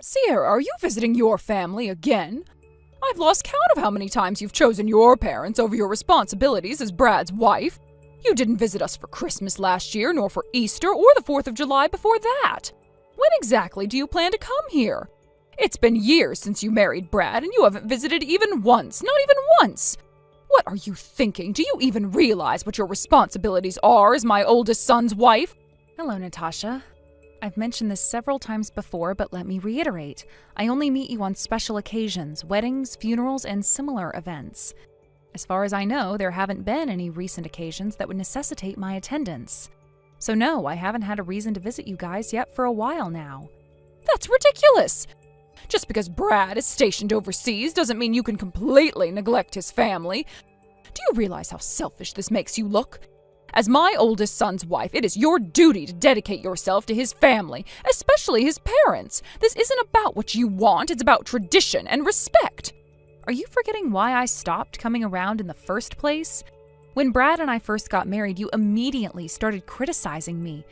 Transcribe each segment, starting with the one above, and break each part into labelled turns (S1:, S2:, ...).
S1: Sierra, are you visiting your family again? I've lost count of how many times you've chosen your parents over your responsibilities as Brad's wife. You didn't visit us for Christmas last year, nor for Easter or the 4th of July before that. When exactly do you plan to come here? It's been years since you married Brad, and you haven't visited even once, not even once. What are you thinking? Do you even realize what your responsibilities are as my oldest son's wife?
S2: Hello, Natasha. I've mentioned this several times before, but let me reiterate. I only meet you on special occasions, weddings, funerals, and similar events. As far as I know, there haven't been any recent occasions that would necessitate my attendance. So no, I haven't had a reason to visit you guys yet for a while now.
S1: That's ridiculous! Just because Brad is stationed overseas doesn't mean you can completely neglect his family. Do you realize how selfish this makes you look? As my oldest son's wife, it is your duty to dedicate yourself to his family, especially his parents. This isn't about what you want, it's about tradition and respect.
S2: Are you forgetting why I stopped coming around in the first place? When Brad and I first got married, you immediately started criticizing me.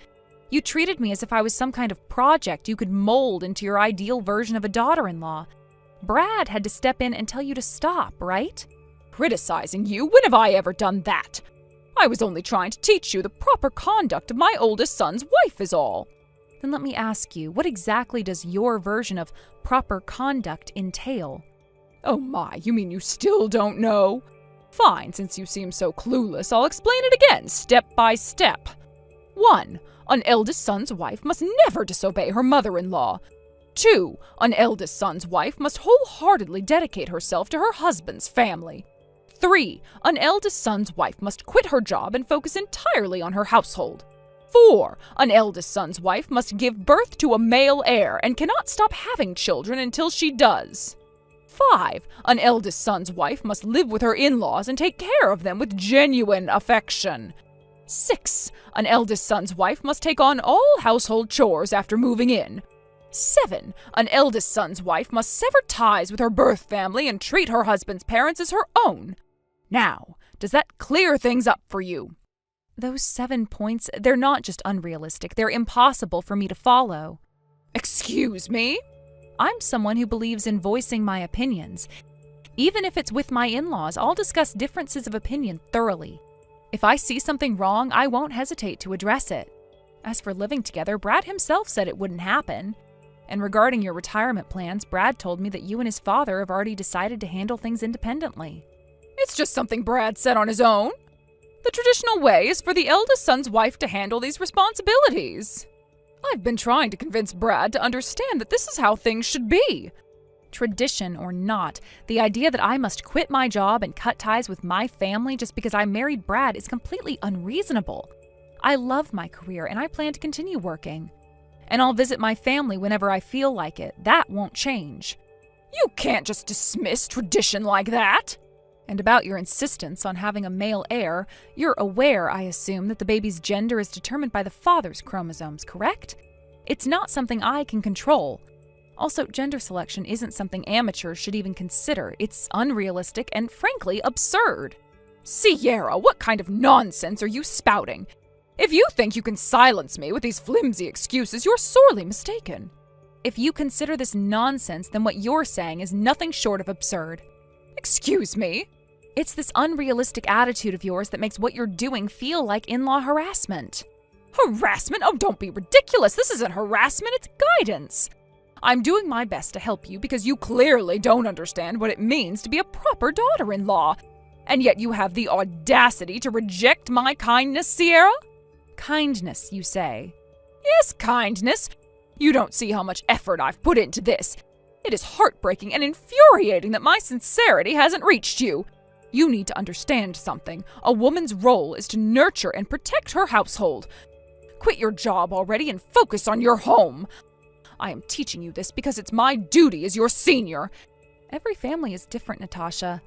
S2: You treated me as if I was some kind of project you could mold into your ideal version of a daughter-in-law. Brad had to step in and tell you to stop, right?
S1: Criticizing you? When have I ever done that? I was only trying to teach you the proper conduct of my oldest son's wife is all.
S2: Then let me ask you, what exactly does your version of proper conduct entail?
S1: Oh my, you mean you still don't know? Fine, since you seem so clueless, I'll explain it again, step by step. 1. An eldest son's wife must never disobey her mother-in-law. 2. An eldest son's wife must wholeheartedly dedicate herself to her husband's family. 3. An eldest son's wife must quit her job and focus entirely on her household. 4. An eldest son's wife must give birth to a male heir and cannot stop having children until she does. 5. An eldest son's wife must live with her in-laws and take care of them with genuine affection. 6. An eldest son's wife must take on all household chores after moving in. 7. An eldest son's wife must sever ties with her birth family and treat her husband's parents as her own. Now, does that clear things up for you?
S2: Those 7 points, they're not just unrealistic, they're impossible for me to follow.
S1: Excuse me?
S2: I'm someone who believes in voicing my opinions. Even if it's with my in-laws, I'll discuss differences of opinion thoroughly. If I see something wrong, I won't hesitate to address it. As for living together, Brad himself said it wouldn't happen. And regarding your retirement plans, Brad told me that you and his father have already decided to handle things independently.
S1: It's just something Brad said on his own. The traditional way is for the eldest son's wife to handle these responsibilities. I've been trying to convince Brad to understand that this is how things should be.
S2: Tradition or not, the idea that I must quit my job and cut ties with my family just because I married Brad is completely unreasonable. I love my career and I plan to continue working. And I'll visit my family whenever I feel like it. That won't change.
S1: You can't just dismiss tradition like that.
S2: And about your insistence on having a male heir, you're aware, I assume, that the baby's gender is determined by the father's chromosomes, correct? It's not something I can control. Also, gender selection isn't something amateurs should even consider. It's unrealistic and, frankly, absurd.
S1: Sierra, what kind of nonsense are you spouting? If you think you can silence me with these flimsy excuses, you're sorely mistaken.
S2: If you consider this nonsense, then what you're saying is nothing short of absurd.
S1: Excuse me?
S2: It's this unrealistic attitude of yours that makes what you're doing feel like in-law harassment.
S1: Harassment? Oh, don't be ridiculous. This isn't harassment, it's guidance. I'm doing my best to help you because you clearly don't understand what it means to be a proper daughter-in-law. And yet you have the audacity to reject my kindness, Sierra?
S2: Kindness, you say?
S1: Yes, kindness. You don't see how much effort I've put into this. It is heartbreaking and infuriating that my sincerity hasn't reached you. You need to understand something. A woman's role is to nurture and protect her household. Quit your job already and focus on your home. I am teaching you this because it's my duty as your senior.
S2: Every family is different, Natasha.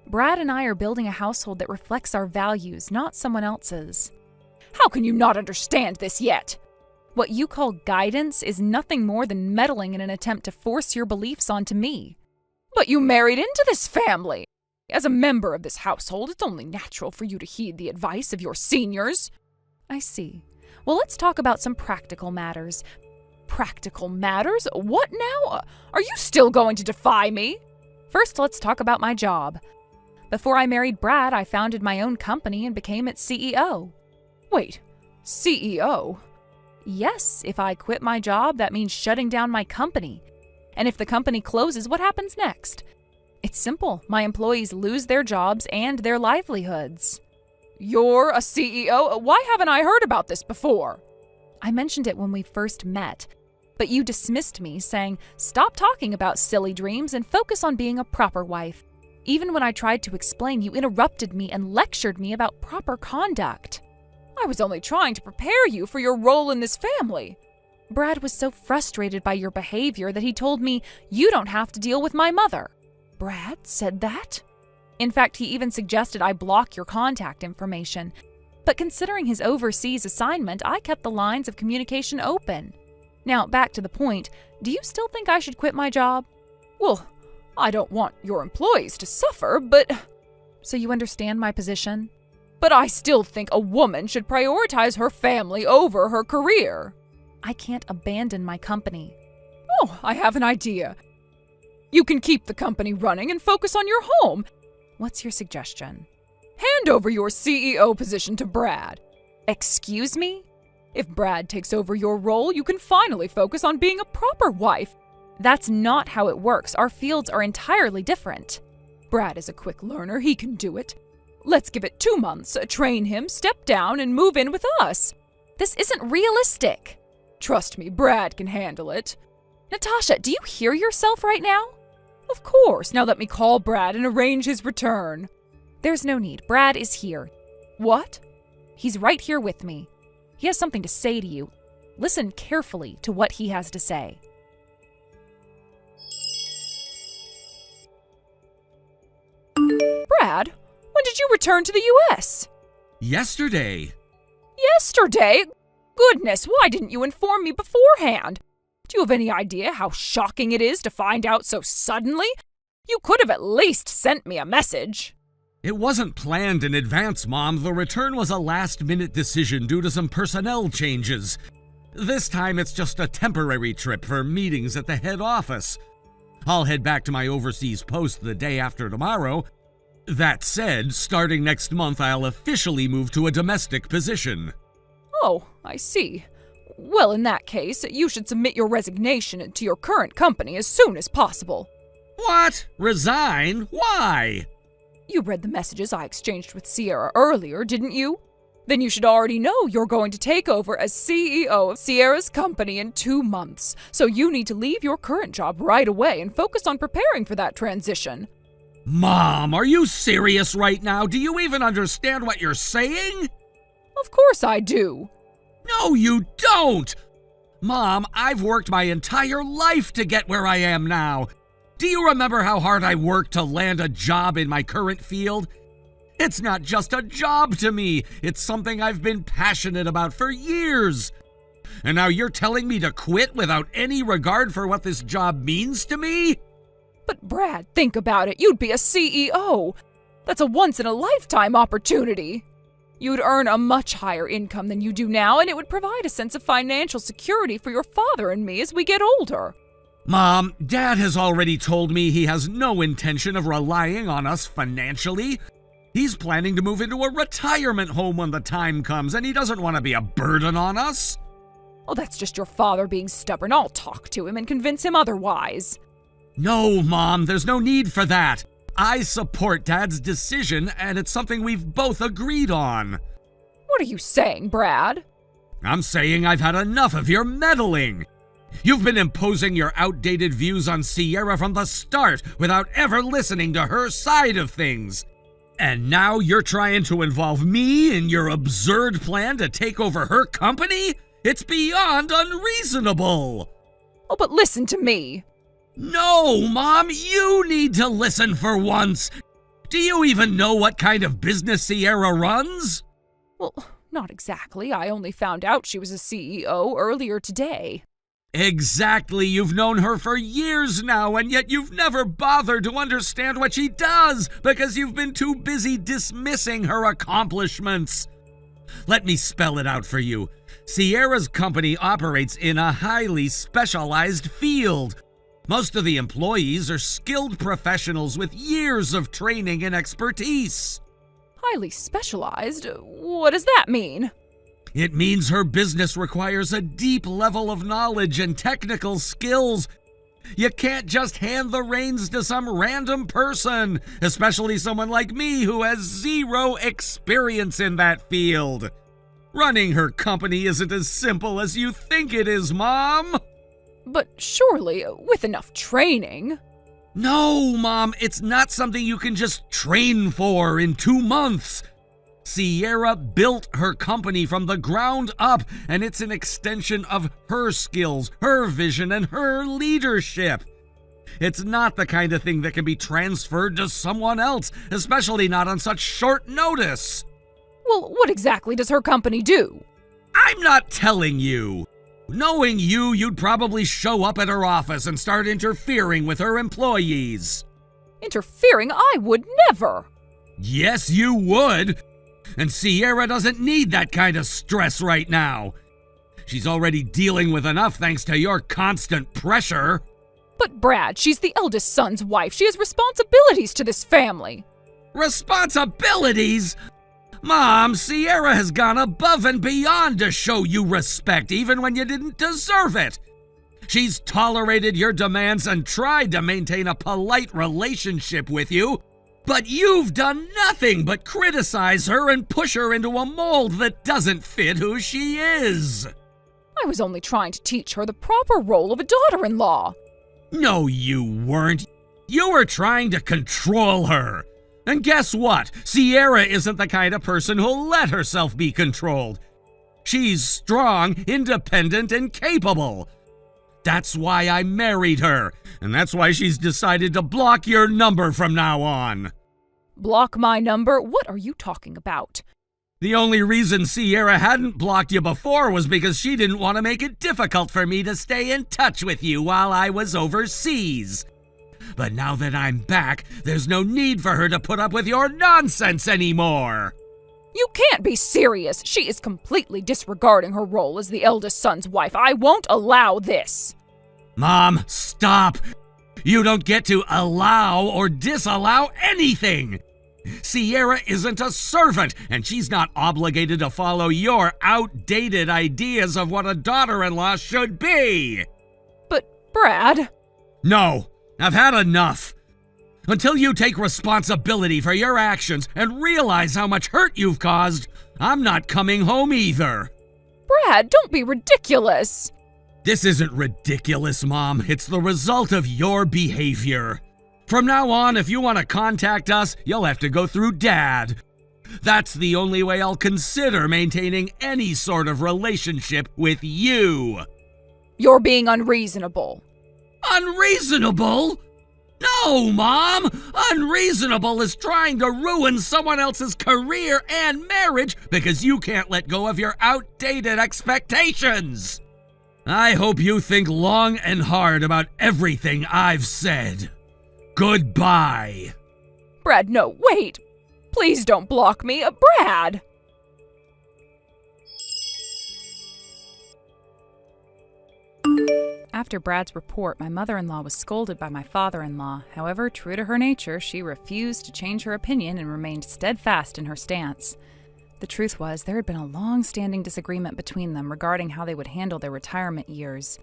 S2: Brad and I are building a household that reflects our values, not someone else's.
S1: How can you not understand this yet?
S2: What you call guidance is nothing more than meddling in an attempt to force your beliefs onto me.
S1: But you married into this family. As a member of this household, it's only natural for you to heed the advice of your seniors.
S2: I see. Well, let's talk about some practical matters.
S1: practical matters. What now? Are you still going to defy me?
S2: First, let's talk about my job. Before I married Brad, I founded my own company and became its CEO.
S1: Wait, CEO?
S2: Yes, if I quit my job, that means shutting down my company. And if the company closes, what happens next? It's simple. My employees lose their jobs and their livelihoods.
S1: You're a CEO? Why haven't I heard about this before?
S2: I mentioned it when we first met, but you dismissed me, saying, "Stop talking about silly dreams and focus on being a proper wife." Even when I tried to explain, you interrupted me and lectured me about proper conduct.
S1: I was only trying to prepare you for your role in this family.
S2: Brad was so frustrated by your behavior that he told me, "You don't have to deal with my mother."
S1: Brad said that?
S2: In fact, he even suggested I block your contact information. But considering his overseas assignment, I kept the lines of communication open. Now, back to the point, do you still think I should quit my job?
S1: Well, I don't want your employees to suffer, but...
S2: So you understand my position?
S1: But I still think a woman should prioritize her family over her career.
S2: I can't abandon my company.
S1: Oh, I have an idea. You can keep the company running and focus on your home.
S2: What's your suggestion?
S1: Hand over your CEO position to Brad.
S2: Excuse me?
S1: If Brad takes over your role, you can finally focus on being a proper wife.
S2: That's not how it works. Our fields are entirely different.
S1: Brad is a quick learner. He can do it. Let's give it 2 months, train him, step down, and move in with us.
S2: This isn't realistic.
S1: Trust me, Brad can handle it.
S2: Natasha, do you hear yourself right now?
S1: Of course. Now let me call Brad and arrange his return.
S2: There's no need. Brad is here.
S1: What?
S2: He's right here with me. He has something to say to you. Listen carefully to what he has to say.
S1: Brad, when did you return to the U.S.?
S3: Yesterday.
S1: Yesterday? Goodness, why didn't you inform me beforehand? Do you have any idea how shocking it is to find out so suddenly? You could have at least sent me a message.
S3: It wasn't planned in advance, Mom. The return was a last-minute decision due to some personnel changes. This time it's just a temporary trip for meetings at the head office. I'll head back to my overseas post the day after tomorrow. That said, starting next month I'll officially move to a domestic position.
S1: Oh, I see. Well, in that case, you should submit your resignation to your current company as soon as possible.
S3: What? Resign? Why?
S1: You read the messages I exchanged with Sierra earlier, didn't you? Then you should already know you're going to take over as CEO of Sierra's company in 2 months, so you need to leave your current job right away and focus on preparing for that transition.
S3: Mom, are you serious right now? Do you even understand what you're saying?
S1: Of course I do.
S3: No, you don't! Mom, I've worked my entire life to get where I am now. Do you remember how hard I worked to land a job in my current field? It's not just a job to me. It's something I've been passionate about for years. And now you're telling me to quit without any regard for what this job means to me?
S1: But Brad, think about it. You'd be a CEO. That's a once-in-a-lifetime opportunity. You'd earn a much higher income than you do now, and it would provide a sense of financial security for your father and me as we get older.
S3: Mom, Dad has already told me he has no intention of relying on us financially. He's planning to move into a retirement home when the time comes, and he doesn't want to be a burden on us.
S1: Oh, that's just your father being stubborn. I'll talk to him and convince him otherwise.
S3: No, Mom, there's no need for that. I support Dad's decision, and it's something we've both agreed on.
S1: What are you saying, Brad?
S3: I'm saying I've had enough of your meddling. You've been imposing your outdated views on Sierra from the start without ever listening to her side of things. And now you're trying to involve me in your absurd plan to take over her company? It's beyond unreasonable.
S1: Oh, but listen to me.
S3: No, Mom, you need to listen for once. Do you even know what kind of business Sierra runs?
S1: Well, not exactly. I only found out she was a CEO earlier today.
S3: Exactly. You've known her for years now, and yet you've never bothered to understand what she does because you've been too busy dismissing her accomplishments. Let me spell it out for you. Sierra's company operates in a highly specialized field. Most of the employees are skilled professionals with years of training and expertise.
S1: Highly specialized? What does that mean?
S3: It means her business requires a deep level of knowledge and technical skills. You can't just hand the reins to some random person, especially someone like me who has zero experience in that field. Running her company isn't as simple as you think it is, Mom.
S1: But surely, with enough training.
S3: No, Mom, it's not something you can just train for in 2 months. Sierra built her company from the ground up, and it's an extension of her skills, her vision, and her leadership. It's not the kind of thing that can be transferred to someone else, especially not on such short notice.
S1: Well, what exactly does her company do?
S3: I'm not telling you. Knowing you, you'd probably show up at her office and start interfering with her employees.
S1: Interfering? I would never.
S3: Yes, you would. And Sierra doesn't need that kind of stress right now. She's already dealing with enough thanks to your constant pressure.
S1: But Brad, she's the eldest son's wife. She has responsibilities to this family.
S3: Responsibilities? Mom, Sierra has gone above and beyond to show you respect, even when you didn't deserve it. She's tolerated your demands and tried to maintain a polite relationship with you, but you've done nothing but criticize her and push her into a mold that doesn't fit who she is.
S1: I was only trying to teach her the proper role of a daughter-in-law.
S3: No, you weren't. You were trying to control her. And guess what? Sierra isn't the kind of person who'll let herself be controlled. She's strong, independent, and capable. That's why I married her, and that's why she's decided to block your number from now on.
S1: Block my number? What are you talking about?
S3: The only reason Sierra hadn't blocked you before was because she didn't want to make it difficult for me to stay in touch with you while I was overseas. But now that I'm back, there's no need for her to put up with your nonsense anymore.
S1: You can't be serious. She is completely disregarding her role as the eldest son's wife. I won't allow this.
S3: Mom, stop. You don't get to allow or disallow anything. Sierra isn't a servant, and she's not obligated to follow your outdated ideas of what a daughter-in-law should be.
S1: But, Brad...
S3: No. I've had enough. Until you take responsibility for your actions and realize how much hurt you've caused, I'm not coming home either.
S1: Brad, don't be ridiculous.
S3: This isn't ridiculous, Mom. It's the result of your behavior. From now on, if you want to contact us, you'll have to go through Dad. That's the only way I'll consider maintaining any sort of relationship with you.
S1: You're being unreasonable.
S3: Unreasonable? No, Mom! Unreasonable is trying to ruin someone else's career and marriage because you can't let go of your outdated expectations. I hope you think long and hard about everything I've said. Goodbye.
S1: Brad, no, wait. Please don't block me. Brad!
S2: After Brad's report, my mother-in-law was scolded by my father-in-law. However, true to her nature, she refused to change her opinion and remained steadfast in her stance. The truth was, there had been a long-standing disagreement between them regarding how they would handle their retirement years.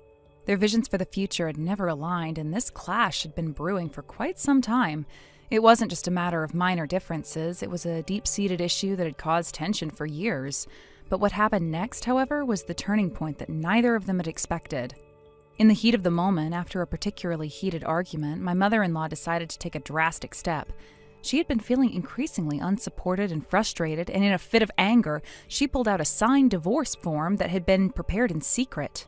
S2: Their visions for the future had never aligned, and this clash had been brewing for quite some time. It wasn't just a matter of minor differences, it was a deep-seated issue that had caused tension for years. But what happened next, however, was the turning point that neither of them had expected. In the heat of the moment, after a particularly heated argument, my mother-in-law decided to take a drastic step. She had been feeling increasingly unsupported and frustrated, and in a fit of anger, she pulled out a signed divorce form that had been prepared in secret.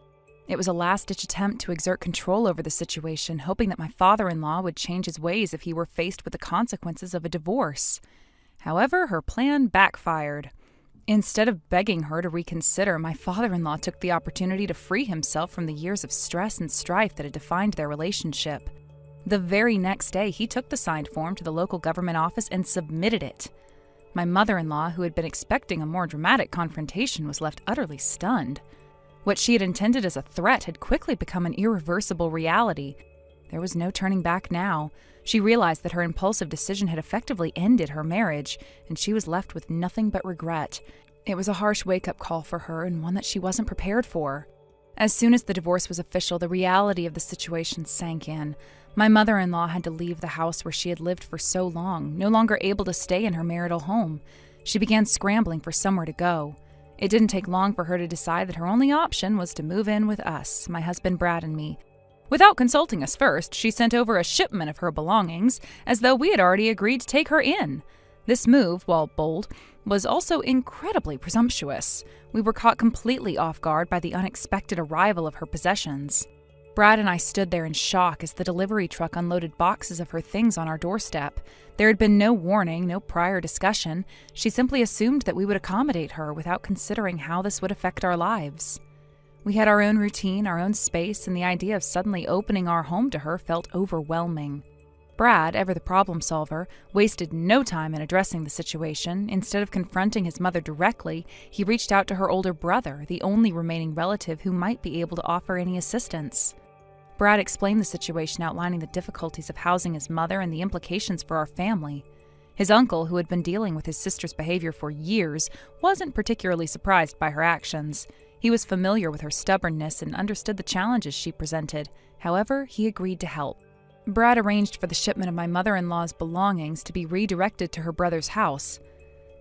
S2: It was a last-ditch attempt to exert control over the situation, hoping that my father-in-law would change his ways if he were faced with the consequences of a divorce. However, her plan backfired. Instead of begging her to reconsider, my father-in-law took the opportunity to free himself from the years of stress and strife that had defined their relationship. The very next day, he took the signed form to the local government office and submitted it. My mother-in-law, who had been expecting a more dramatic confrontation, was left utterly stunned. What she had intended as a threat had quickly become an irreversible reality. There was no turning back now. She realized that her impulsive decision had effectively ended her marriage, and she was left with nothing but regret. It was a harsh wake-up call for her, and one that she wasn't prepared for. As soon as the divorce was official, the reality of the situation sank in. My mother-in-law had to leave the house where she had lived for so long, no longer able to stay in her marital home. She began scrambling for somewhere to go. It didn't take long for her to decide that her only option was to move in with us, my husband Brad and me. Without consulting us first, she sent over a shipment of her belongings, as though we had already agreed to take her in. This move, while bold, was also incredibly presumptuous. We were caught completely off guard by the unexpected arrival of her possessions. Brad and I stood there in shock as the delivery truck unloaded boxes of her things on our doorstep. There had been no warning, no prior discussion. She simply assumed that we would accommodate her without considering how this would affect our lives. We had our own routine, our own space, and the idea of suddenly opening our home to her felt overwhelming. Brad, ever the problem solver, wasted no time in addressing the situation. Instead of confronting his mother directly, he reached out to her older brother, the only remaining relative who might be able to offer any assistance. Brad explained the situation, outlining the difficulties of housing his mother and the implications for our family. His uncle, who had been dealing with his sister's behavior for years, wasn't particularly surprised by her actions. He was familiar with her stubbornness and understood the challenges she presented. However, he agreed to help. Brad arranged for the shipment of my mother-in-law's belongings to be redirected to her brother's house.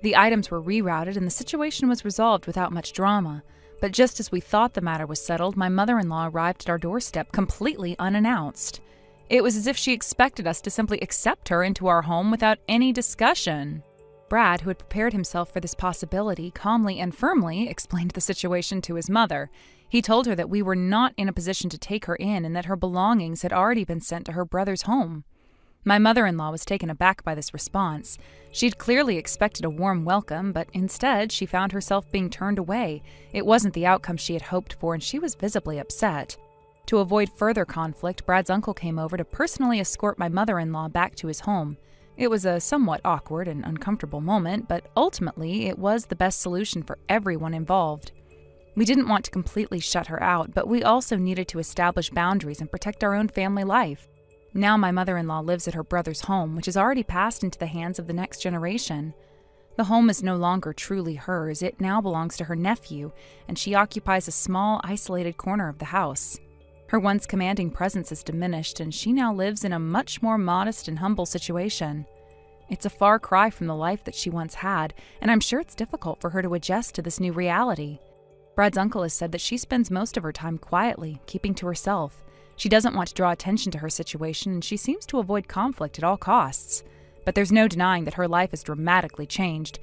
S2: The items were rerouted and the situation was resolved without much drama. But just as we thought the matter was settled, my mother-in-law arrived at our doorstep completely unannounced. It was as if she expected us to simply accept her into our home without any discussion. Brad, who had prepared himself for this possibility, calmly and firmly explained the situation to his mother. He told her that we were not in a position to take her in and that her belongings had already been sent to her brother's home. My mother-in-law was taken aback by this response. She'd clearly expected a warm welcome, but instead she found herself being turned away. It wasn't the outcome she had hoped for, and she was visibly upset. To avoid further conflict, Brad's uncle came over to personally escort my mother-in-law back to his home. It was a somewhat awkward and uncomfortable moment, but ultimately it was the best solution for everyone involved. We didn't want to completely shut her out, but we also needed to establish boundaries and protect our own family life. Now my mother-in-law lives at her brother's home, which has already passed into the hands of the next generation. The home is no longer truly hers. It now belongs to her nephew, and she occupies a small, isolated corner of the house. Her once commanding presence has diminished, and she now lives in a much more modest and humble situation. It's a far cry from the life that she once had, and I'm sure it's difficult for her to adjust to this new reality. Brad's uncle has said that she spends most of her time quietly, keeping to herself. She doesn't want to draw attention to her situation, and she seems to avoid conflict at all costs. But there's no denying that her life has dramatically changed.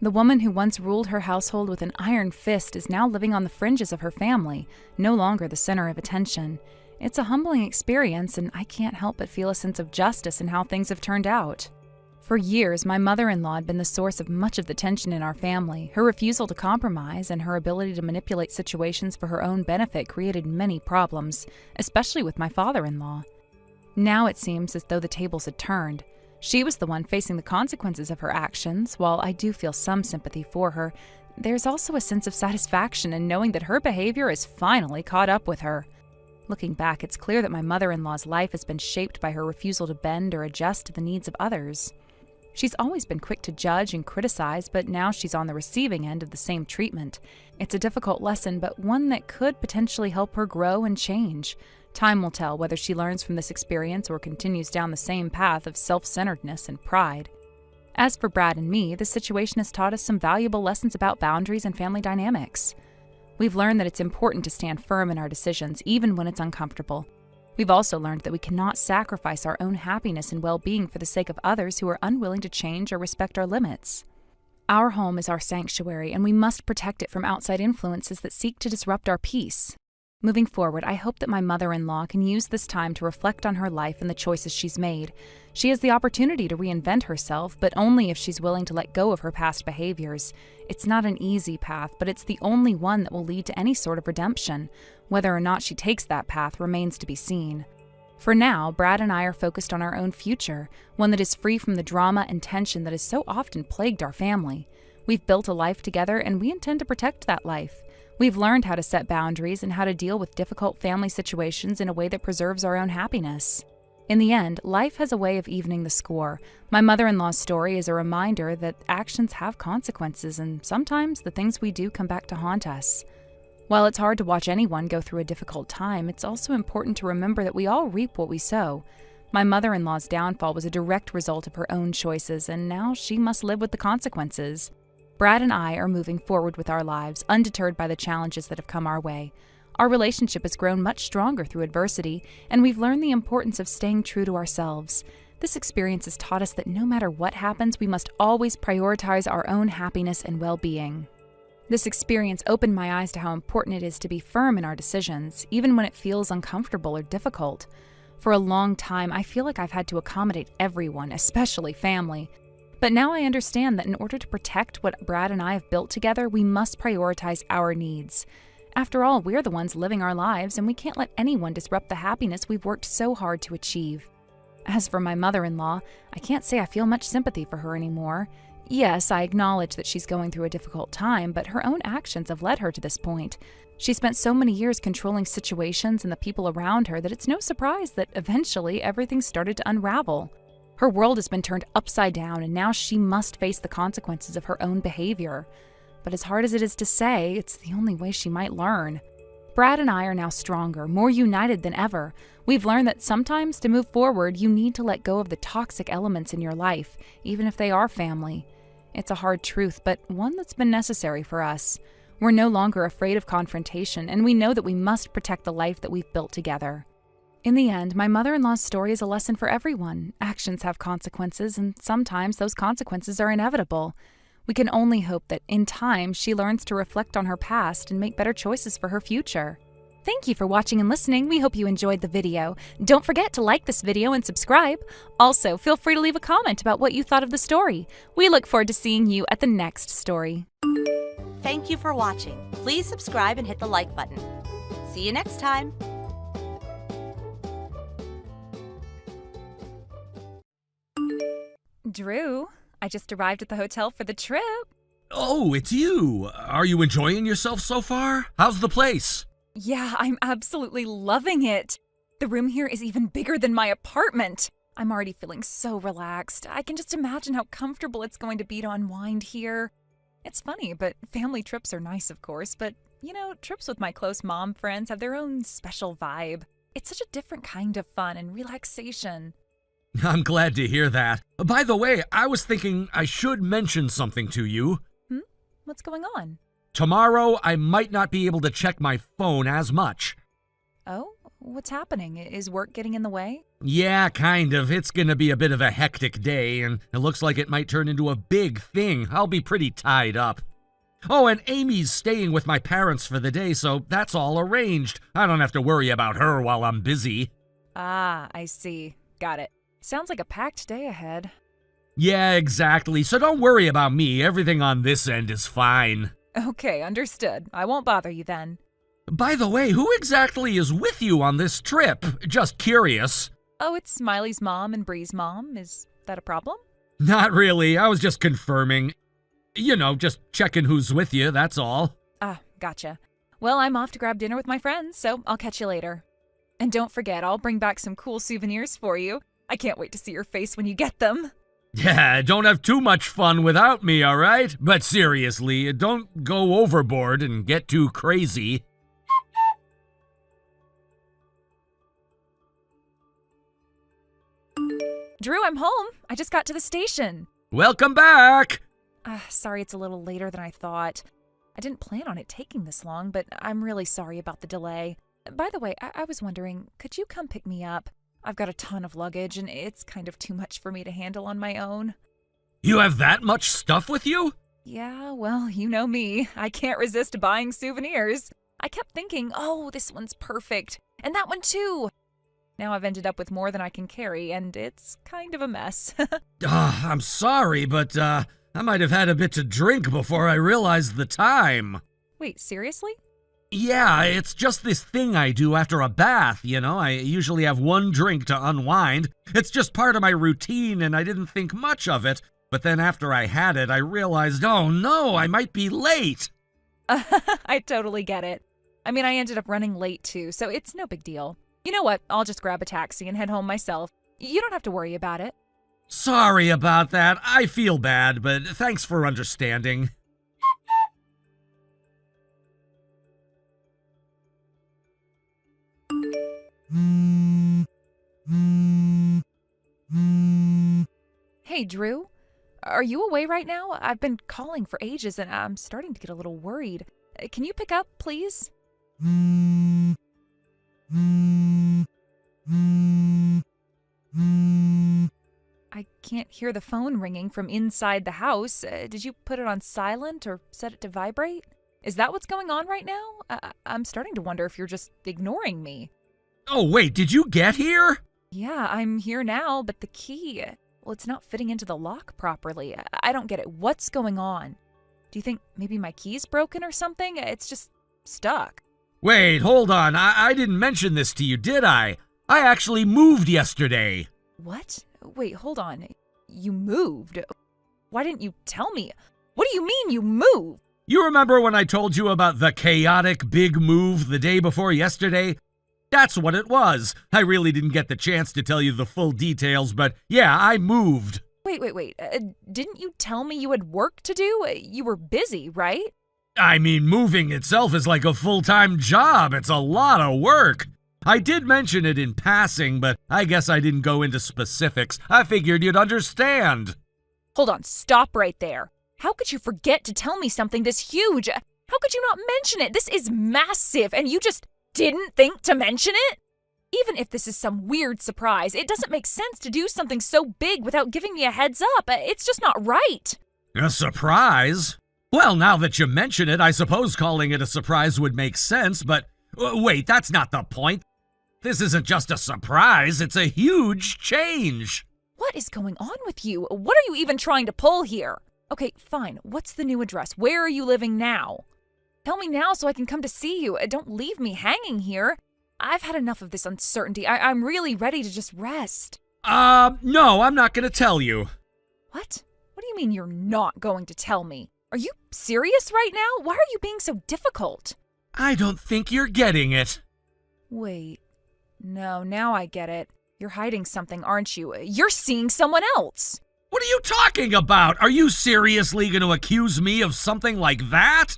S2: The woman who once ruled her household with an iron fist is now living on the fringes of her family, no longer the center of attention. It's a humbling experience, and I can't help but feel a sense of justice in how things have turned out. For years, my mother-in-law had been the source of much of the tension in our family. Her refusal to compromise and her ability to manipulate situations for her own benefit created many problems, especially with my father-in-law. Now it seems as though the tables had turned. She was the one facing the consequences of her actions. While I do feel some sympathy for her, there's also a sense of satisfaction in knowing that her behavior has finally caught up with her. Looking back, it's clear that my mother-in-law's life has been shaped by her refusal to bend or adjust to the needs of others. She's always been quick to judge and criticize, but now she's on the receiving end of the same treatment. It's a difficult lesson, but one that could potentially help her grow and change. Time will tell whether she learns from this experience or continues down the same path of self-centeredness and pride. As for Brad and me, the situation has taught us some valuable lessons about boundaries and family dynamics. We've learned that it's important to stand firm in our decisions, even when it's uncomfortable. We've also learned that we cannot sacrifice our own happiness and well-being for the sake of others who are unwilling to change or respect our limits. Our home is our sanctuary, and we must protect it from outside influences that seek to disrupt our peace. Moving forward, I hope that my mother-in-law can use this time to reflect on her life and the choices she's made. She has the opportunity to reinvent herself, but only if she's willing to let go of her past behaviors. It's not an easy path, but it's the only one that will lead to any sort of redemption. Whether or not she takes that path remains to be seen. For now, Brad and I are focused on our own future, one that is free from the drama and tension that has so often plagued our family. We've built a life together, and we intend to protect that life. We've learned how to set boundaries and how to deal with difficult family situations in a way that preserves our own happiness. In the end, life has a way of evening the score. My mother-in-law's story is a reminder that actions have consequences, and sometimes the things we do come back to haunt us. While it's hard to watch anyone go through a difficult time, it's also important to remember that we all reap what we sow. My mother-in-law's downfall was a direct result of her own choices, and now she must live with the consequences. Brad and I are moving forward with our lives, undeterred by the challenges that have come our way. Our relationship has grown much stronger through adversity, and we've learned the importance of staying true to ourselves. This experience has taught us that no matter what happens, we must always prioritize our own happiness and well-being. This experience opened my eyes to how important it is to be firm in our decisions, even when it feels uncomfortable or difficult. For a long time, I feel like I've had to accommodate everyone, especially family. But now I understand that in order to protect what Brad and I have built together, we must prioritize our needs. After all, we're the ones living our lives, and we can't let anyone disrupt the happiness we've worked so hard to achieve. As for my mother-in-law, I can't say I feel much sympathy for her anymore. Yes, I acknowledge that she's going through a difficult time, but her own actions have led her to this point. She spent so many years controlling situations and the people around her that it's no surprise that eventually everything started to unravel. Her world has been turned upside down, and now she must face the consequences of her own behavior. But as hard as it is to say, it's the only way she might learn. Brad and I are now stronger, more united than ever. We've learned that sometimes to move forward, you need to let go of the toxic elements in your life, even if they are family. It's a hard truth, but one that's been necessary for us. We're no longer afraid of confrontation, and we know that we must protect the life that we've built together. In the end, my mother-in-law's story is a lesson for everyone. Actions have consequences, and sometimes those consequences are inevitable. We can only hope that, in time, she learns to reflect on her past and make better choices for her future. Thank you for watching and listening. We hope you enjoyed the video. Don't forget to like this video and subscribe. Also, feel free to leave a comment about what you thought of the story. We look forward to seeing you at the next story.
S4: Thank you for watching. Please subscribe and hit the like button. See you next time.
S2: Drew, I just arrived at the hotel for the trip.
S3: Oh, it's you. Are you enjoying yourself so far? How's the place?
S2: Yeah, I'm absolutely loving it. The room here is even bigger than my apartment. I'm already feeling so relaxed. I can just imagine how comfortable it's going to be to unwind here. It's funny, but family trips are nice, of course, but, trips with my close mom friends have their own special vibe. It's such a different kind of fun and relaxation.
S3: I'm glad to hear that. By the way, I was thinking I should mention something to you.
S2: What's going on?
S3: Tomorrow, I might not be able to check my phone as much.
S2: Oh, what's happening? Is work getting in the way?
S3: Yeah, kind of. It's gonna be a bit of a hectic day, and it looks like it might turn into a big thing. I'll be pretty tied up. Oh, and Amy's staying with my parents for the day, so that's all arranged. I don't have to worry about her while I'm busy.
S2: Ah, I see. Got it. Sounds like a packed day ahead.
S3: Yeah, exactly. So don't worry about me. Everything on this end is fine.
S2: Okay, understood. I won't bother you then.
S3: By the way, who exactly is with you on this trip? Just curious.
S2: Oh, it's Smiley's mom and Bree's mom. Is that a problem?
S3: Not really. I was just confirming. Just checking who's with you, that's all.
S2: Ah, gotcha. Well, I'm off to grab dinner with my friends, so I'll catch you later. And don't forget, I'll bring back some cool souvenirs for you. I can't wait to see your face when you get them.
S3: Yeah, don't have too much fun without me, all right? But seriously, don't go overboard and get too crazy.
S2: Drew, I'm home. I just got to the station.
S3: Welcome back!
S2: Sorry it's a little later than I thought. I didn't plan on it taking this long, but I'm really sorry about the delay. By the way, I was wondering, could you come pick me up? I've got a ton of luggage, and it's kind of too much for me to handle on my own.
S3: You have that much stuff with you?
S2: Yeah, well, you know me. I can't resist buying souvenirs. I kept thinking, oh, this one's perfect, and that one too. Now I've ended up with more than I can carry, and it's kind of a mess.
S3: I'm sorry, but I might have had a bit to drink before I realized the time.
S2: Wait, seriously?
S3: Yeah, it's just this thing I do after a bath, I usually have one drink to unwind. It's just part of my routine and I didn't think much of it. But then after I had it, I realized, oh no, I might be late.
S2: I totally get it. I mean, I ended up running late too, so it's no big deal. You know what? I'll just grab a taxi and head home myself. You don't have to worry about it.
S3: Sorry about that. I feel bad, but thanks for understanding.
S2: Hey, Drew. Are you away right now? I've been calling for ages and I'm starting to get a little worried. Can you pick up, please? I can't hear the phone ringing from inside the house. Did you put it on silent or set it to vibrate? Is that what's going on right now? I'm starting to wonder if you're just ignoring me.
S3: Oh, wait, did you get here?
S2: Yeah, I'm here now, but the key, well, it's not fitting into the lock properly. I don't get it. What's going on? Do you think maybe my key's broken or something? It's just stuck.
S3: Wait, hold on. I didn't mention this to you, did I? I actually moved yesterday.
S2: What? Wait, hold on. You moved? Why didn't you tell me? What do you mean you moved?
S3: You remember when I told you about the chaotic big move the day before yesterday? That's what it was. I really didn't get the chance to tell you the full details, but yeah, I moved.
S2: Wait. Didn't you tell me you had work to do? You were busy, right?
S3: I mean, moving itself is like a full-time job. It's a lot of work. I did mention it in passing, but I guess I didn't go into specifics. I figured you'd understand.
S2: Hold on, stop right there. How could you forget to tell me something this huge? How could you not mention it? This is massive, and you just didn't think to mention it? Even if this is some weird surprise, it doesn't make sense to do something so big without giving me a heads up. It's just not right.
S3: A surprise? Well, now that you mention it, I suppose calling it a surprise would make sense, but wait, that's not the point. This isn't just a surprise, it's a huge change.
S2: What is going on with you? What are you even trying to pull here? Okay, fine. What's the new address? Where are you living now? Tell me now so I can come to see you. Don't leave me hanging here. I've had enough of this uncertainty. I'm really ready to just rest.
S3: No, I'm not gonna tell you.
S2: What? What do you mean you're not going to tell me? Are you serious right now? Why are you being so difficult?
S3: I don't think you're getting it.
S2: Wait. No, now I get it. You're hiding something, aren't you? You're seeing someone else.
S3: What are you talking about? Are you seriously going to accuse me of something like that?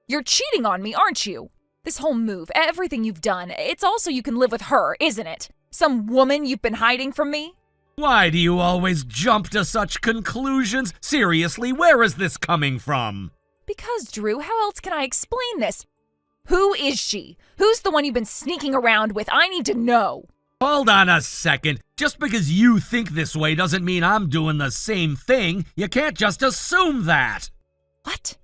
S2: You're cheating on me, aren't you? This whole move, everything you've done, it's all so you can live with her, isn't it? Some woman you've been hiding from me?
S3: Why do you always jump to such conclusions? Seriously, where is this coming from?
S2: Because, Drew, how else can I explain this? Who is she? Who's the one you've been sneaking around with? I need to know.
S3: Hold on a second. Just because you think this way doesn't mean I'm doing the same thing. You can't just assume that.
S2: What?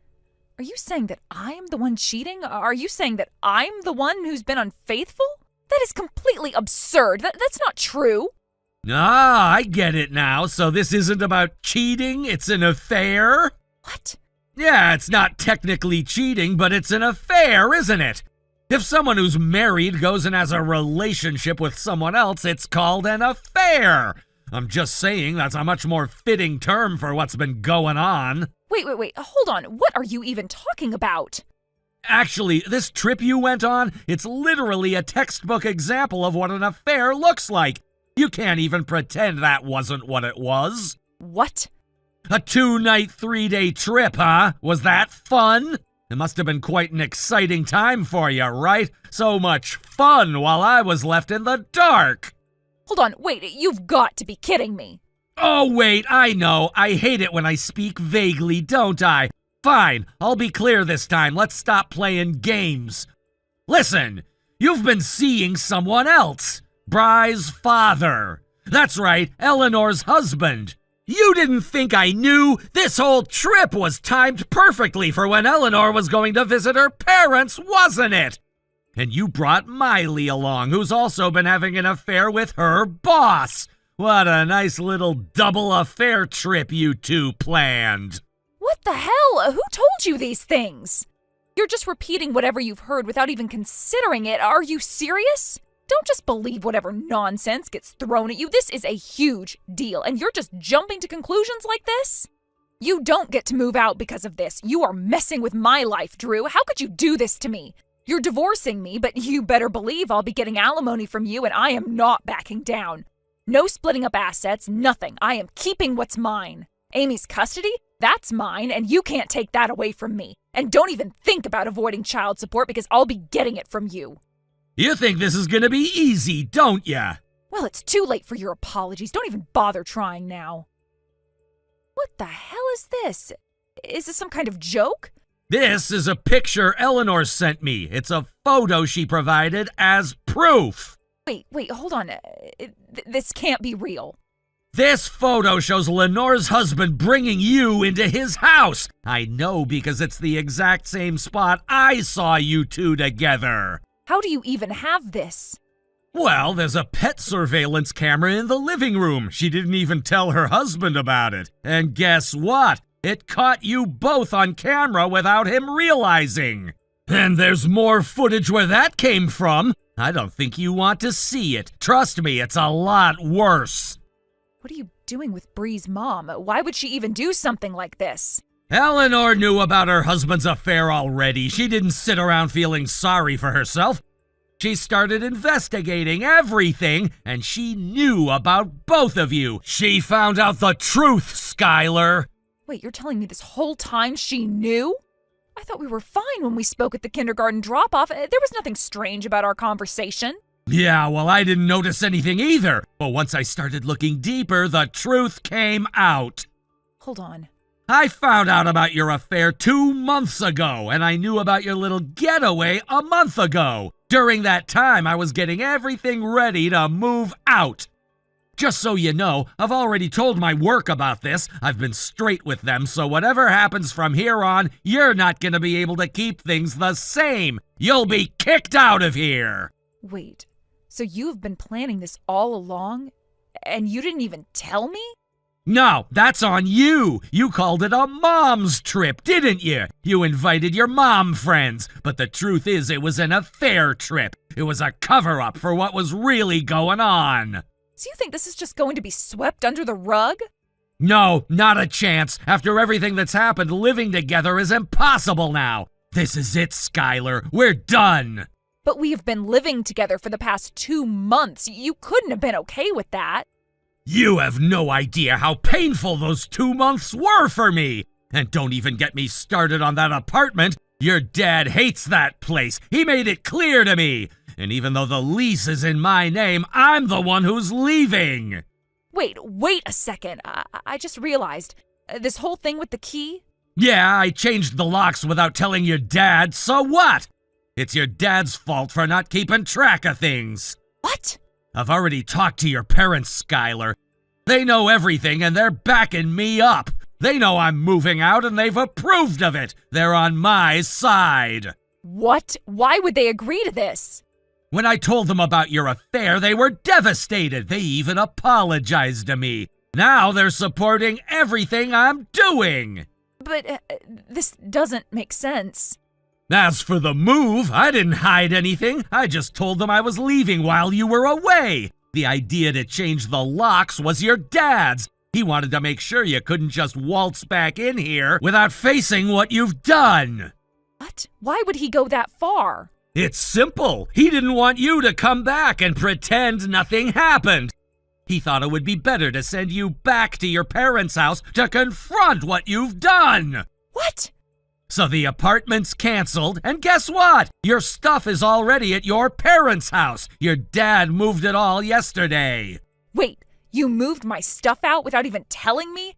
S2: Are you saying that I'm the one cheating? Are you saying that I'm the one who's been unfaithful? That is completely absurd. That's not true.
S3: Ah, I get it now. So this isn't about cheating, it's an affair?
S2: What?
S3: Yeah, it's not technically cheating, but it's an affair, isn't it? If someone who's married goes and has a relationship with someone else, it's called an affair. I'm just saying that's a much more fitting term for what's been going on.
S2: Wait. Hold on. What are you even talking about?
S3: Actually, this trip you went on, it's literally a textbook example of what an affair looks like. You can't even pretend that wasn't what it was.
S2: What?
S3: A 2-night, 3-day trip, huh? Was that fun? It must have been quite an exciting time for you, right? So much fun while I was left in the dark.
S2: Hold on, wait, you've got to be kidding me.
S3: Oh, wait, I know. I hate it when I speak vaguely, don't I? Fine, I'll be clear this time. Let's stop playing games. Listen, you've been seeing someone else. Bry's father. That's right, Eleanor's husband. You didn't think I knew? This whole trip was timed perfectly for when Eleanor was going to visit her parents, wasn't it? And you brought Miley along, who's also been having an affair with her boss. What a nice little double affair trip you two planned.
S2: What the hell? Who told you these things? You're just repeating whatever you've heard without even considering it. Are you serious? Don't just believe whatever nonsense gets thrown at you. This is a huge deal, and you're just jumping to conclusions like this? You don't get to move out because of this. You are messing with my life, Drew. How could you do this to me? You're divorcing me, but you better believe I'll be getting alimony from you, and I am not backing down. No splitting up assets, nothing. I am keeping what's mine. Amy's custody? That's mine, and you can't take that away from me. And don't even think about avoiding child support because I'll be getting it from you.
S3: You think this is gonna be easy, don't ya?
S2: Well, it's too late for your apologies. Don't even bother trying now. What the hell is this? Is this some kind of joke?
S3: This is a picture Eleanor sent me. It's a photo she provided as proof.
S2: Wait, hold on. This can't be real.
S3: This photo shows Lenore's husband bringing you into his house. I know because it's the exact same spot I saw you two together.
S2: How do you even have this?
S3: Well, there's a pet surveillance camera in the living room. She didn't even tell her husband about it. And guess what? It caught you both on camera without him realizing. And there's more footage where that came from. I don't think you want to see it. Trust me, it's a lot worse.
S2: What are you doing with Bree's mom? Why would she even do something like this?
S3: Eleanor knew about her husband's affair already. She didn't sit around feeling sorry for herself. She started investigating everything, and she knew about both of you. She found out the truth, Skylar.
S2: Wait, you're telling me this whole time she knew? I thought we were fine when we spoke at the kindergarten drop-off. There was nothing strange about our conversation.
S3: Yeah, well, I didn't notice anything either. But once I started looking deeper, the truth came out.
S2: Hold on.
S3: I found out about your affair 2 months ago, and I knew about your little getaway a month ago. During that time, I was getting everything ready to move out. Just so you know, I've already told my work about this. I've been straight with them, so whatever happens from here on, you're not going to be able to keep things the same. You'll be kicked out of here.
S2: Wait, so you've been planning this all along, and you didn't even tell me?
S3: No, that's on you. You called it a mom's trip, didn't you? You invited your mom friends, but the truth is it was an affair trip. It was a cover-up for what was really going on.
S2: So you think this is just going to be swept under the rug?
S3: No, not a chance. After everything that's happened, living together is impossible now. This is it, Skylar. We're done.
S2: But we have been living together for the past 2 months. You couldn't have been okay with that.
S3: You have no idea how painful those 2 months were for me. And don't even get me started on that apartment. Your dad hates that place. He made it clear to me. And even though the lease is in my name, I'm the one who's leaving.
S2: Wait a second. I just realized. This whole thing with the key?
S3: Yeah, I changed the locks without telling your dad, so what? It's your dad's fault for not keeping track of things.
S2: What?
S3: I've already talked to your parents, Skylar. They know everything and they're backing me up. They know I'm moving out and they've approved of it. They're on my side.
S2: What? Why would they agree to this?
S3: When I told them about your affair, they were devastated. They even apologized to me. Now they're supporting everything I'm doing.
S2: But this doesn't make sense.
S3: As for the move, I didn't hide anything. I just told them I was leaving while you were away. The idea to change the locks was your dad's. He wanted to make sure you couldn't just waltz back in here without facing what you've done.
S2: What? Why would he go that far?
S3: It's simple. He didn't want you to come back and pretend nothing happened. He thought it would be better to send you back to your parents' house to confront what you've done.
S2: What?
S3: So the apartment's canceled, and guess what? Your stuff is already at your parents' house. Your dad moved it all yesterday.
S2: Wait, you moved my stuff out without even telling me?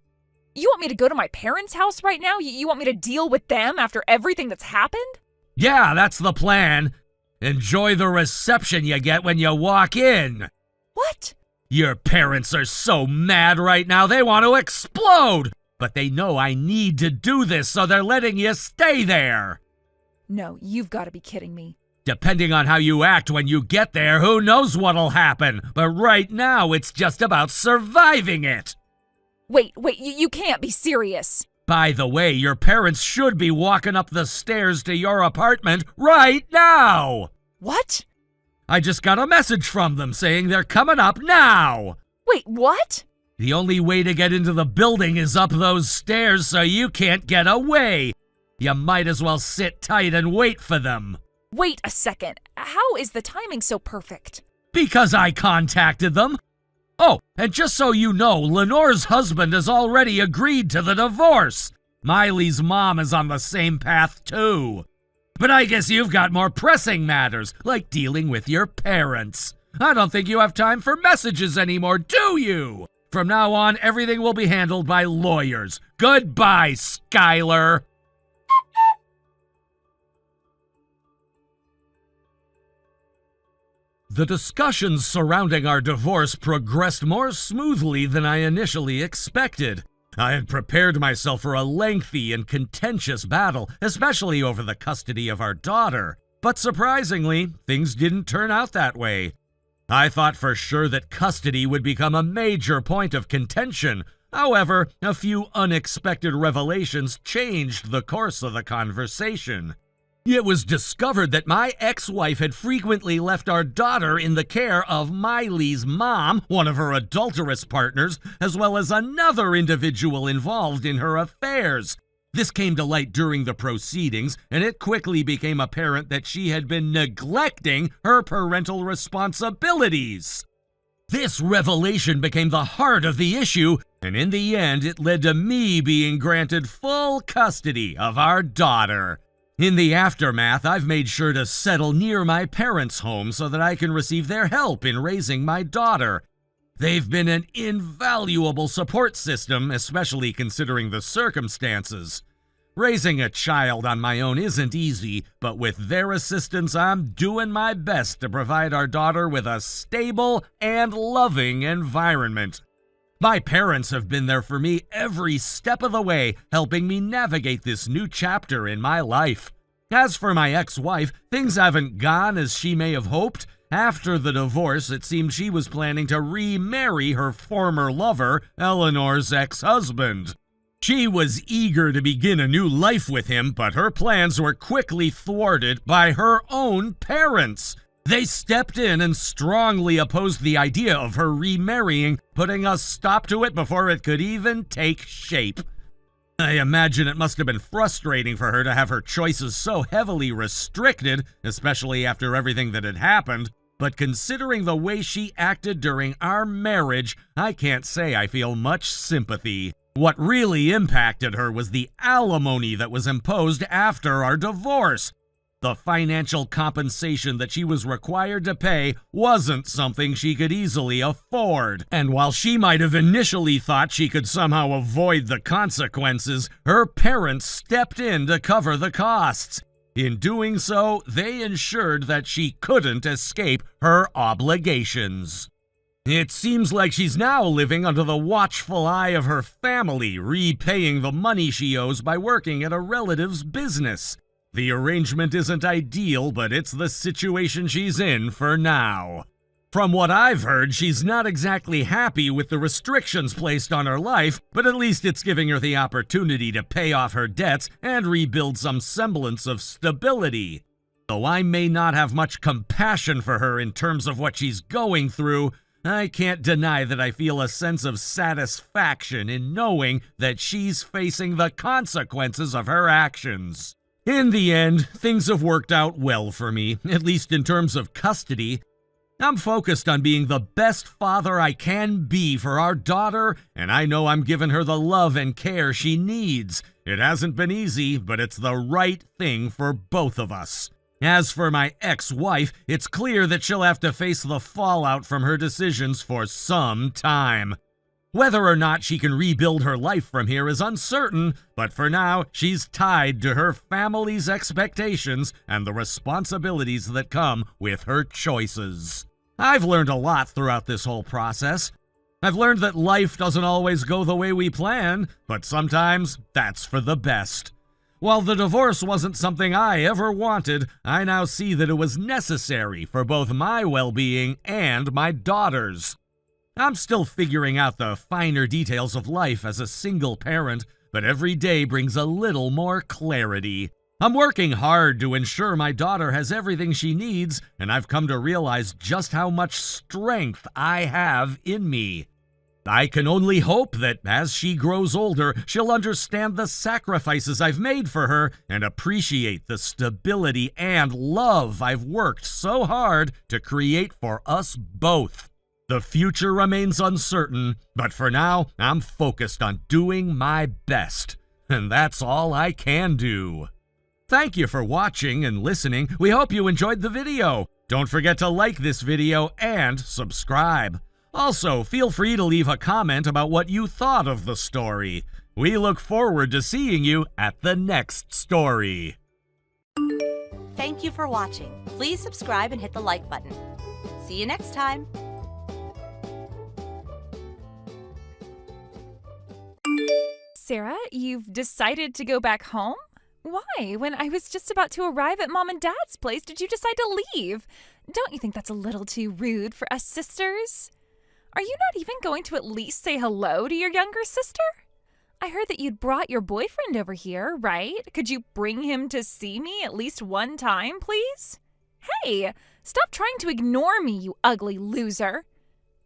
S2: You want me to go to my parents' house right now? You want me to deal with them after everything that's happened?
S3: Yeah, that's the plan. Enjoy the reception you get when you walk in.
S2: What?
S3: Your parents are so mad right now they want to explode. But they know I need to do this, so they're letting you stay there.
S2: No, you've got to be kidding me.
S3: Depending on how you act when you get there, who knows what'll happen. But right now, it's just about surviving it.
S2: Wait, you can't be serious.
S3: By the way, your parents should be walking up the stairs to your apartment right now!
S2: What?
S3: I just got a message from them saying they're coming up now!
S2: Wait, what?
S3: The only way to get into the building is up those stairs, so you can't get away! You might as well sit tight and wait for them.
S2: Wait a second. How is the timing so perfect?
S3: Because I contacted them. Oh, and just so you know, Lenore's husband has already agreed to the divorce. Miley's mom is on the same path too. But I guess you've got more pressing matters, like dealing with your parents. I don't think you have time for messages anymore, do you? From now on, everything will be handled by lawyers. Goodbye, Skylar. The discussions surrounding our divorce progressed more smoothly than I initially expected. I had prepared myself for a lengthy and contentious battle, especially over the custody of our daughter. But surprisingly, things didn't turn out that way. I thought for sure that custody would become a major point of contention. However, a few unexpected revelations changed the course of the conversation. It was discovered that my ex-wife had frequently left our daughter in the care of Miley's mom, one of her adulterous partners, as well as another individual involved in her affairs. This came to light during the proceedings, and it quickly became apparent that she had been neglecting her parental responsibilities. This revelation became the heart of the issue, and in the end it led to me being granted full custody of our daughter. In the aftermath, I've made sure to settle near my parents' home so that I can receive their help in raising my daughter. They've been an invaluable support system, especially considering the circumstances. Raising a child on my own isn't easy, but with their assistance, I'm doing my best to provide our daughter with a stable and loving environment. My parents have been there for me every step of the way, helping me navigate this new chapter in my life. As for my ex-wife, things haven't gone as she may have hoped. After the divorce, it seemed she was planning to remarry her former lover, Eleanor's ex-husband. She was eager to begin a new life with him, but her plans were quickly thwarted by her own parents. They stepped in and strongly opposed the idea of her remarrying, putting a stop to it before it could even take shape. I imagine it must have been frustrating for her to have her choices so heavily restricted, especially after everything that had happened, but considering the way she acted during our marriage, I can't say I feel much sympathy. What really impacted her was the alimony that was imposed after our divorce. The financial compensation that she was required to pay wasn't something she could easily afford. And while she might have initially thought she could somehow avoid the consequences, her parents stepped in to cover the costs. In doing so, they ensured that she couldn't escape her obligations. It seems like she's now living under the watchful eye of her family, repaying the money she owes by working at a relative's business. The arrangement isn't ideal, but it's the situation she's in for now. From what I've heard, she's not exactly happy with the restrictions placed on her life, but at least it's giving her the opportunity to pay off her debts and rebuild some semblance of stability. Though I may not have much compassion for her in terms of what she's going through, I can't deny that I feel a sense of satisfaction in knowing that she's facing the consequences of her actions. In the end, things have worked out well for me, at least in terms of custody. I'm focused on being the best father I can be for our daughter, and I know I'm giving her the love and care she needs. It hasn't been easy, but it's the right thing for both of us. As for my ex-wife, it's clear that she'll have to face the fallout from her decisions for some time. Whether or not she can rebuild her life from here is uncertain, but for now, she's tied to her family's expectations and the responsibilities that come with her choices. I've learned a lot throughout this whole process. I've learned that life doesn't always go the way we plan, but sometimes that's for the best. While the divorce wasn't something I ever wanted, I now see that it was necessary for both my well-being and my daughter's. I'm still figuring out the finer details of life as a single parent, but every day brings a little more clarity. I'm working hard to ensure my daughter has everything she needs, and I've come to realize just how much strength I have in me. I can only hope that as she grows older, she'll understand the sacrifices I've made for her and appreciate the stability and love I've worked so hard to create for us both. The future remains uncertain, but for now, I'm focused on doing my best, and that's all I can do. Thank you for watching and listening. We hope you enjoyed the video. Don't forget to like this video and subscribe. Also, feel free to leave a comment about what you thought of the story. We look forward to seeing you at the next story.
S4: Thank you for watching. Please subscribe and hit the like button. See you next time.
S2: Sarah, you've decided to go back home? Why? When I was just about to arrive at Mom and Dad's place, did you decide to leave? Don't you think that's a little too rude for us sisters? Are you not even going to at least say hello to your younger sister? I heard that you'd brought your boyfriend over here, right? Could you bring him to see me at least one time, please? Hey, stop trying to ignore me, you ugly loser.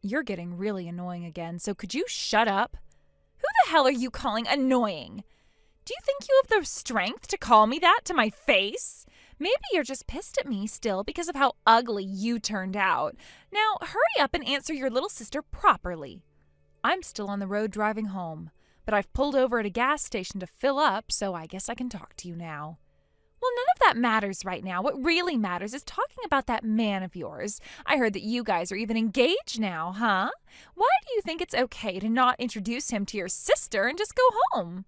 S2: You're getting really annoying again, so could you shut up? Who the hell are you calling annoying? Do you think you have the strength to call me that to my face? Maybe you're just pissed at me still because of how ugly you turned out. Now, hurry up and answer your little sister properly. I'm still on the road driving home, but I've pulled over at a gas station to fill up, so I guess I can talk to you now. Well, none of that matters right now. What really matters is talking about that man of yours. I heard that you guys are even engaged now, huh? Why do you think it's okay to not introduce him to your sister and just go home?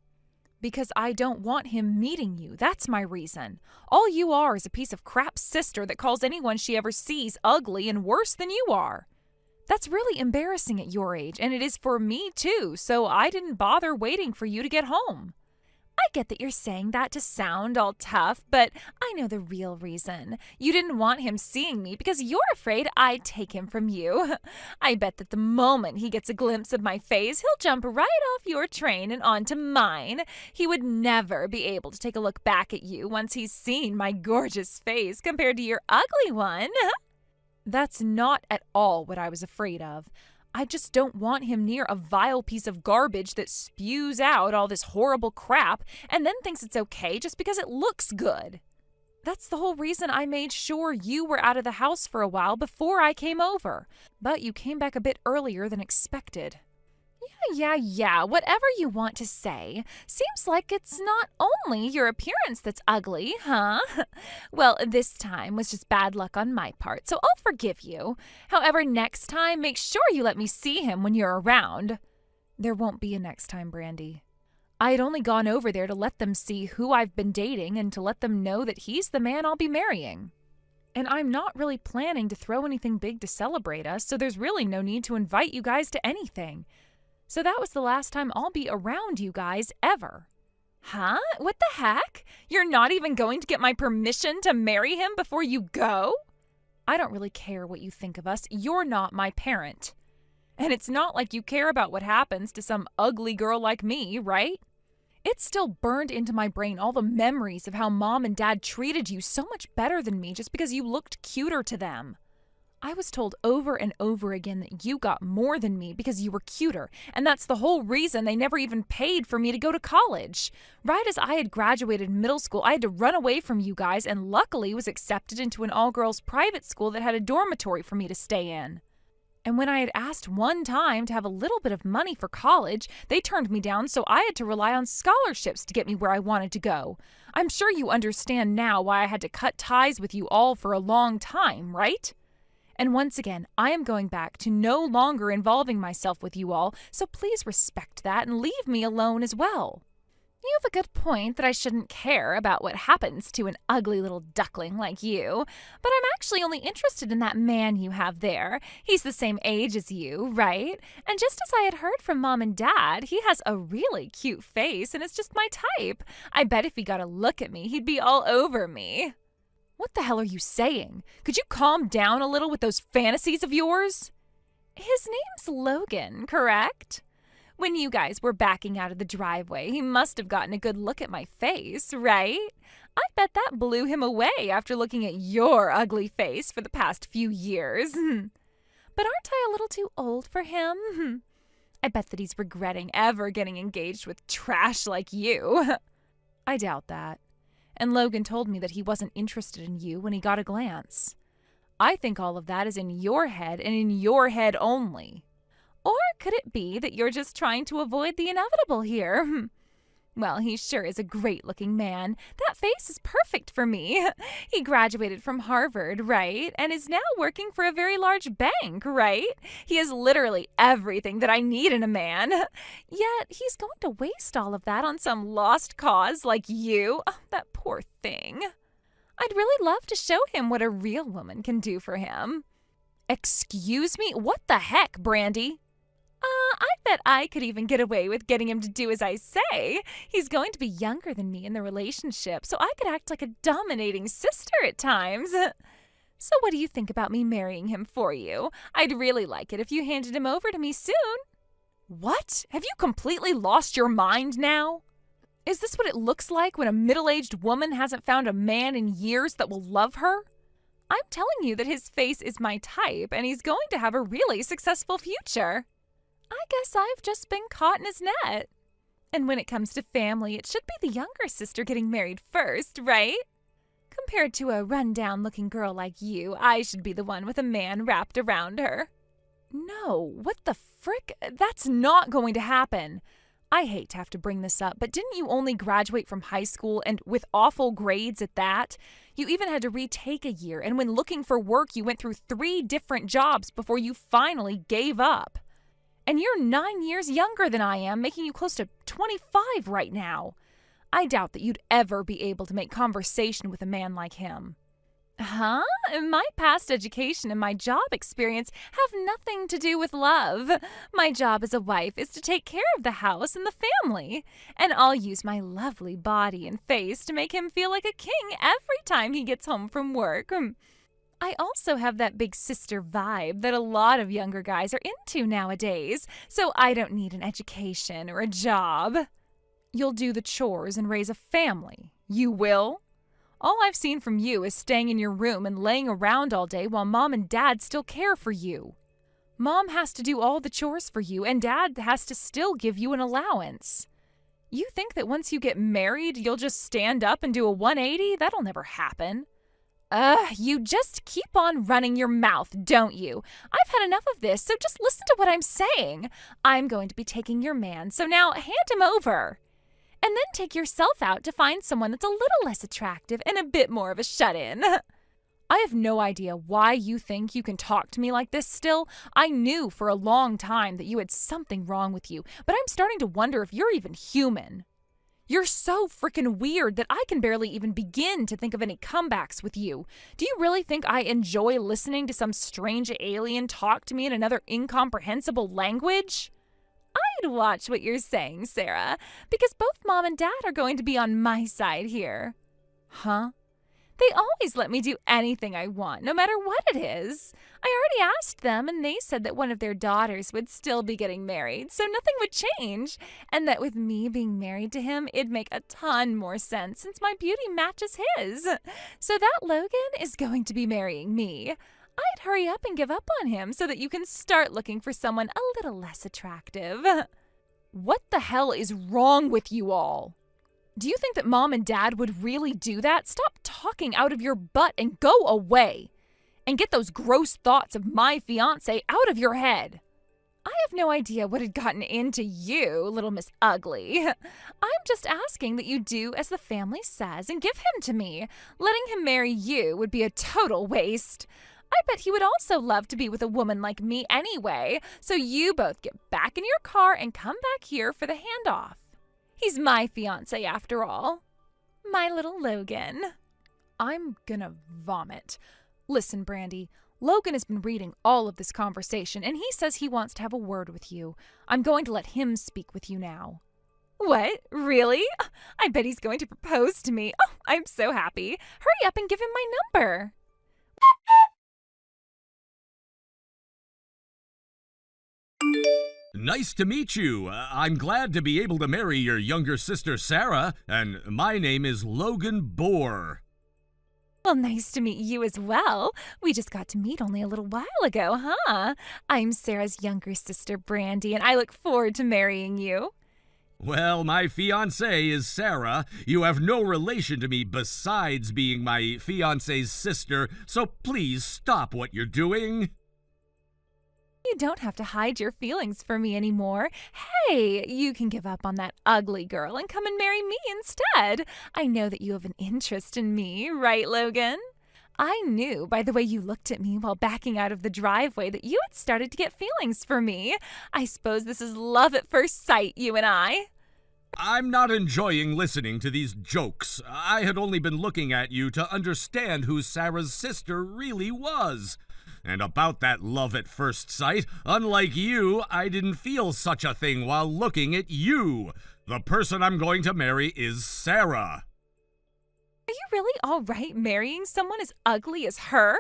S2: Because I don't want him meeting you. That's my reason. All you are is a piece of crap sister that calls anyone she ever sees ugly and worse than you are. That's really embarrassing at your age, and it is for me too, so I didn't bother waiting for you to get home. I get that you're saying that to sound all tough, but I know the real reason. You didn't want him seeing me because you're afraid I'd take him from you. I bet that the moment he gets a glimpse of my face, he'll jump right off your train and onto mine. He would never be able to take a look back at you once he's seen my gorgeous face compared to your ugly one. That's not at all what I was afraid of. I just don't want him near a vile piece of garbage that spews out all this horrible crap and then thinks it's okay just because it looks good. That's the whole reason I made sure you were out of the house for a while before I came over. But you came back a bit earlier than expected. Yeah, whatever you want to say. Seems like it's not only your appearance that's ugly, huh? Well, this time was just bad luck on my part, so I'll forgive you. However, next time, make sure you let me see him when you're around. There won't be a next time, Brandy. I had only gone over there to let them see who I've been dating and to let them know that he's the man I'll be marrying. And I'm not really planning to throw anything big to celebrate us, so there's really no need to invite you guys to anything. So that was the last time I'll be around you guys ever. Huh? What the heck? You're not even going to get my permission to marry him before you go? I don't really care what you think of us. You're not my parent. And it's not like you care about what happens to some ugly girl like me, right? It's still burned into my brain all the memories of how Mom and Dad treated you so much better than me just because you looked cuter to them. I was told over and over again that you got more than me because you were cuter, and that's the whole reason they never even paid for me to go to college. Right as I had graduated middle school, I had to run away from you guys and luckily was accepted into an all-girls private school that had a dormitory for me to stay in. And when I had asked one time to have a little bit of money for college, they turned me down, so I had to rely on scholarships to get me where I wanted to go. I'm sure you understand now why I had to cut ties with you all for a long time, right? And once again, I am going back to no longer involving myself with you all, so please respect that and leave me alone as well. You have a good point that I shouldn't care about what happens to an ugly little duckling like you, but I'm actually only interested in that man you have there. He's the same age as you, right? And just as I had heard from Mom and Dad, he has a really cute face and is just my type. I bet if he got a look at me, he'd be all over me. What the hell are you saying? Could you calm down a little with those fantasies of yours? His name's Logan, correct? When you guys were backing out of the driveway, he must have gotten a good look at my face, right? I bet that blew him away after looking at your ugly face for the past few years. But aren't I a little too old for him? I bet that he's regretting ever getting engaged with trash like you. I doubt that. And Logan told me that he wasn't interested in you when he got a glance. I think all of that is in your head and in your head only. Or could it be that you're just trying to avoid the inevitable here? Well, he sure is a great-looking man. That face is perfect for me. He graduated from Harvard, right? And is now working for a very large bank, right? He has literally everything that I need in a man. Yet he's going to waste all of that on some lost cause like you. Oh, that poor thing. I'd really love to show him what a real woman can do for him. Excuse me? What the heck, Brandy? I bet I could even get away with getting him to do as I say. He's going to be younger than me in the relationship, so I could act like a dominating sister at times. So what do you think about me marrying him for you? I'd really like it if you handed him over to me soon. What? Have you completely lost your mind now? Is this what it looks like when a middle-aged woman hasn't found a man in years that will love her? I'm telling you that his face is my type, and he's going to have a really successful future. I guess I've just been caught in his net. And when it comes to family, it should be the younger sister getting married first, right? Compared to a run-down-looking girl like you, I should be the one with a man wrapped around her. No, what the frick? That's not going to happen. I hate to have to bring this up, but didn't you only graduate from high school and with awful grades at that? You even had to retake a year, and when looking for work, you went through 3 different jobs before you finally gave up. And you're 9 years younger than I am, making you close to 25 right now. I doubt that you'd ever be able to make conversation with a man like him. Huh? My past education and my job experience have nothing to do with love. My job as a wife is to take care of the house and the family. And I'll use my lovely body and face to make him feel like a king every time he gets home from work. I also have that big sister vibe that a lot of younger guys are into nowadays, so I don't need an education or a job. You'll do the chores and raise a family. You will? All I've seen from you is staying in your room and laying around all day while Mom and Dad still care for you. Mom has to do all the chores for you, and Dad has to still give you an allowance. You think that once you get married, you'll just stand up and do a 180? That'll never happen. You just keep on running your mouth, don't you? I've had enough of this, so just listen to what I'm saying. I'm going to be taking your man, so now hand him over. And then take yourself out to find someone that's a little less attractive and a bit more of a shut-in. I have no idea why you think you can talk to me like this still. I knew for a long time that you had something wrong with you, but I'm starting to wonder if you're even human. You're so freaking weird that I can barely even begin to think of any comebacks with you. Do you really think I enjoy listening to some strange alien talk to me in another incomprehensible language? I'd watch what you're saying, Sarah, because both Mom and Dad are going to be on my side here. Huh? They always let me do anything I want, no matter what it is. I already asked them, and they said that one of their daughters would still be getting married, so nothing would change, and that with me being married to him, it'd make a ton more sense since my beauty matches his. So that Logan is going to be marrying me. I'd hurry up and give up on him so that you can start looking for someone a little less attractive. What the hell is wrong with you all? Do you think that Mom and Dad would really do that? Stop talking out of your butt and go away. And get those gross thoughts of my fiancé out of your head. I have no idea what had gotten into you, little Miss Ugly. I'm just asking that you do as the family says and give him to me. Letting him marry you would be a total waste. I bet he would also love to be with a woman like me anyway, so you both get back in your car and come back here for the handoff. He's my fiancé after all. My little Logan. I'm gonna vomit. Listen, Brandy, Logan has been reading all of this conversation, and he says he wants to have a word with you. I'm going to let him speak with you now. What? Really? I bet he's going to propose to me. Oh, I'm so happy. Hurry up and give him my number.
S3: Nice to meet you. I'm glad to be able to marry your younger sister, Sarah, and my name is Logan Bohr.
S2: Well, nice to meet you as well. We just got to meet only a little while ago, huh? I'm Sarah's younger sister, Brandy, and I look forward to marrying you.
S3: Well, my fiancée is Sarah. You have no relation to me besides being my fiancé's sister, so please stop what you're doing.
S2: You don't have to hide your feelings for me anymore. Hey, you can give up on that ugly girl and come and marry me instead. I know that you have an interest in me, right, Logan? I knew by the way you looked at me while backing out of the driveway that you had started to get feelings for me. I suppose this is love at first sight, you and I.
S3: I'm not enjoying listening to these jokes. I had only been looking at you to understand who Sarah's sister really was. And about that love at first sight, unlike you, I didn't feel such a thing while looking at you. The person I'm going to marry is Sarah.
S2: Are you really all right marrying someone as ugly as her?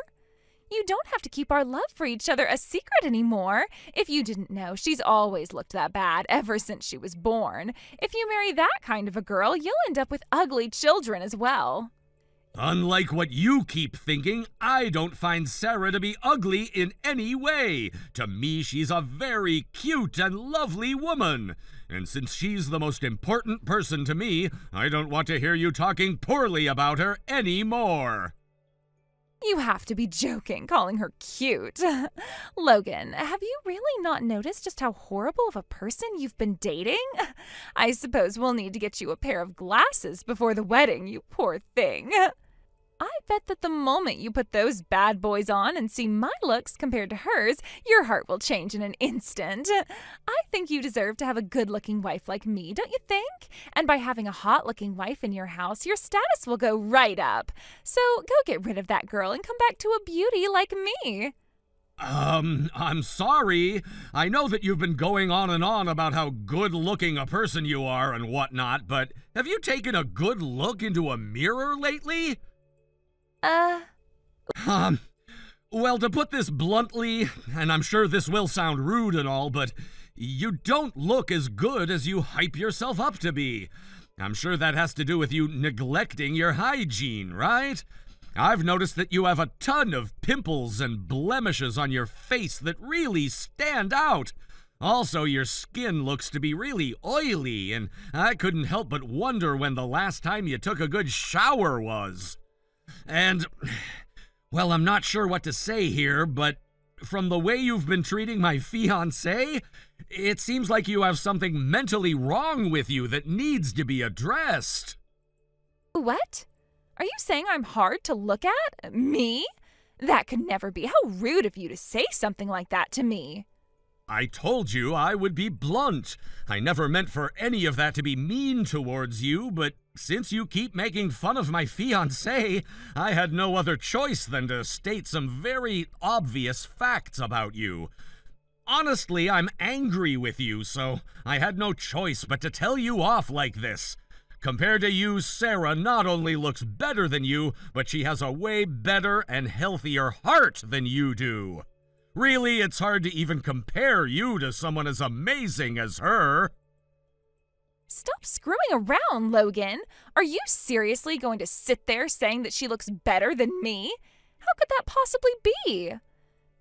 S2: You don't have to keep our love for each other a secret anymore. If you didn't know, she's always looked that bad ever since she was born. If you marry that kind of a girl, you'll end up with ugly children as well.
S3: Unlike what you keep thinking, I don't find Sarah to be ugly in any way. To me, she's a very cute and lovely woman. And since she's the most important person to me, I don't want to hear you talking poorly about her anymore.
S2: You have to be joking, calling her cute. Logan, have you really not noticed just how horrible of a person you've been dating? I suppose we'll need to get you a pair of glasses before the wedding, you poor thing. I bet that the moment you put those bad boys on and see my looks compared to hers, your heart will change in an instant. I think you deserve to have a good-looking wife like me, don't you think? And by having a hot-looking wife in your house, your status will go right up. So go get rid of that girl and come back to a beauty like me.
S3: I'm sorry. I know that you've been going on and on about how good-looking a person you are and whatnot, but have you taken a good look into a mirror lately? Well, to put this bluntly, and I'm sure this will sound rude and all, but you don't look as good as you hype yourself up to be. I'm sure that has to do with you neglecting your hygiene, right? I've noticed that you have a ton of pimples and blemishes on your face that really stand out. Also, your skin looks to be really oily, and I couldn't help but wonder when the last time you took a good shower was. And, well, I'm not sure what to say here, but from the way you've been treating my fiancé, it seems like you have something mentally wrong with you that needs to be addressed.
S2: What? Are you saying I'm hard to look at? Me? That could never be. How rude of you to say something like that to me.
S3: I told you I would be blunt. I never meant for any of that to be mean towards you, but since you keep making fun of my fiancé, I had no other choice than to state some very obvious facts about you. Honestly, I'm angry with you, so I had no choice but to tell you off like this. Compared to you, Sarah not only looks better than you, but she has a way better and healthier heart than you do. Really, it's hard to even compare you to someone as amazing as her.
S2: Stop screwing around, Logan. Are you seriously going to sit there saying that she looks better than me? How could that possibly be?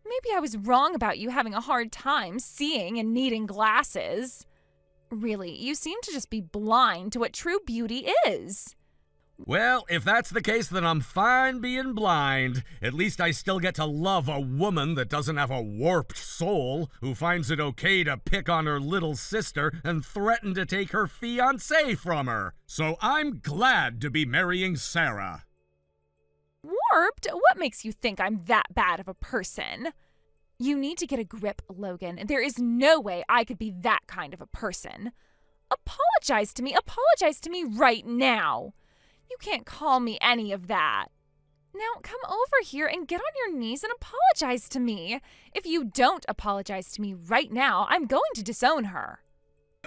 S2: Maybe I was wrong about you having a hard time seeing and needing glasses. Really, you seem to just be blind to what true beauty is.
S3: Well, if that's the case, then I'm fine being blind. At least I still get to love a woman that doesn't have a warped soul, who finds it okay to pick on her little sister and threaten to take her fiancé from her. So I'm glad to be marrying Sarah.
S2: Warped? What makes you think I'm that bad of a person? You need to get a grip, Logan. There is no way I could be that kind of a person. Apologize to me right now. You can't call me any of that. Now come over here and get on your knees and apologize to me. If you don't apologize to me right now, I'm going to disown her.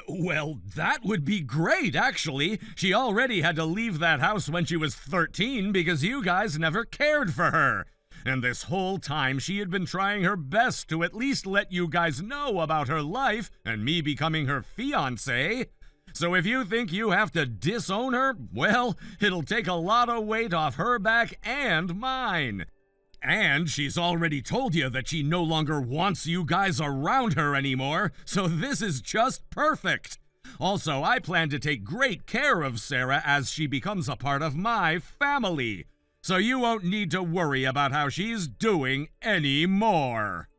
S3: Well, that would be great, actually. She already had to leave that house when she was 13 because you guys never cared for her. And this whole time she had been trying her best to at least let you guys know about her life and me becoming her fiancé. So if you think you have to disown her, well, it'll take a lot of weight off her back and mine. And she's already told you that she no longer wants you guys around her anymore, so this is just perfect. Also, I plan to take great care of Sarah as she becomes a part of my family. So you won't need to worry about how she's doing anymore.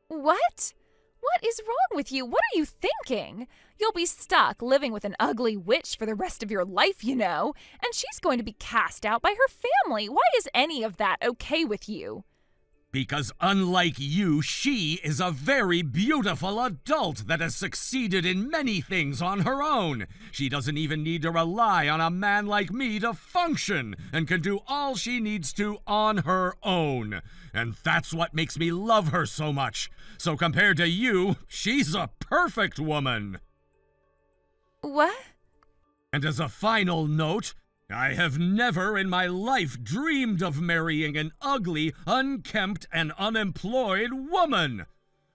S2: What? What is wrong with you? What are you thinking? You'll be stuck living with an ugly witch for the rest of your life, you know, and she's going to be cast out by her family. Why is any of that okay with you?
S3: Because unlike you, she is a very beautiful adult that has succeeded in many things on her own. She doesn't even need to rely on a man like me to function and can do all she needs to on her own. And that's what makes me love her so much. So compared to you, she's a perfect woman.
S2: What?
S3: And as a final note, I have never in my life dreamed of marrying an ugly, unkempt, and unemployed woman.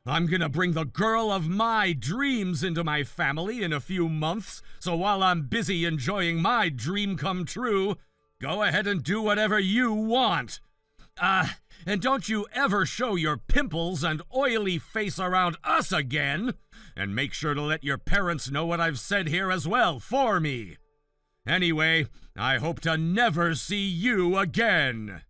S3: I'm gonna bring the girl of my dreams into my family in a few months, so while I'm busy enjoying my dream come true, go ahead and do whatever you want. And don't you ever show your pimples and oily face around us again. And make sure to let your parents know what I've said here as well for me. Anyway, I hope to never see you again.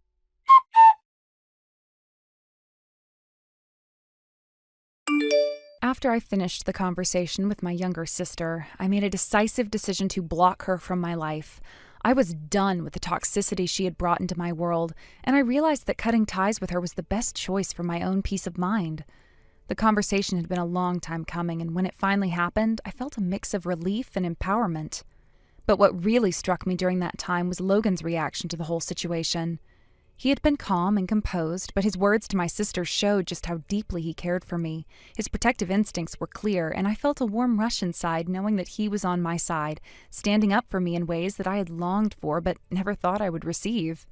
S2: After I finished the conversation with my younger sister, I made a decisive decision to block her from my life. I was done with the toxicity she had brought into my world, and I realized that cutting ties with her was the best choice for my own peace of mind. The conversation had been a long time coming, and when it finally happened, I felt a mix of relief and empowerment. But what really struck me during that time was Logan's reaction to the whole situation. He had been calm and composed, but his words to my sister showed just how deeply he cared for me. His protective instincts were clear, and I felt a warm rush inside knowing that he was on my side, standing up for me in ways that I had longed for but never thought I would receive.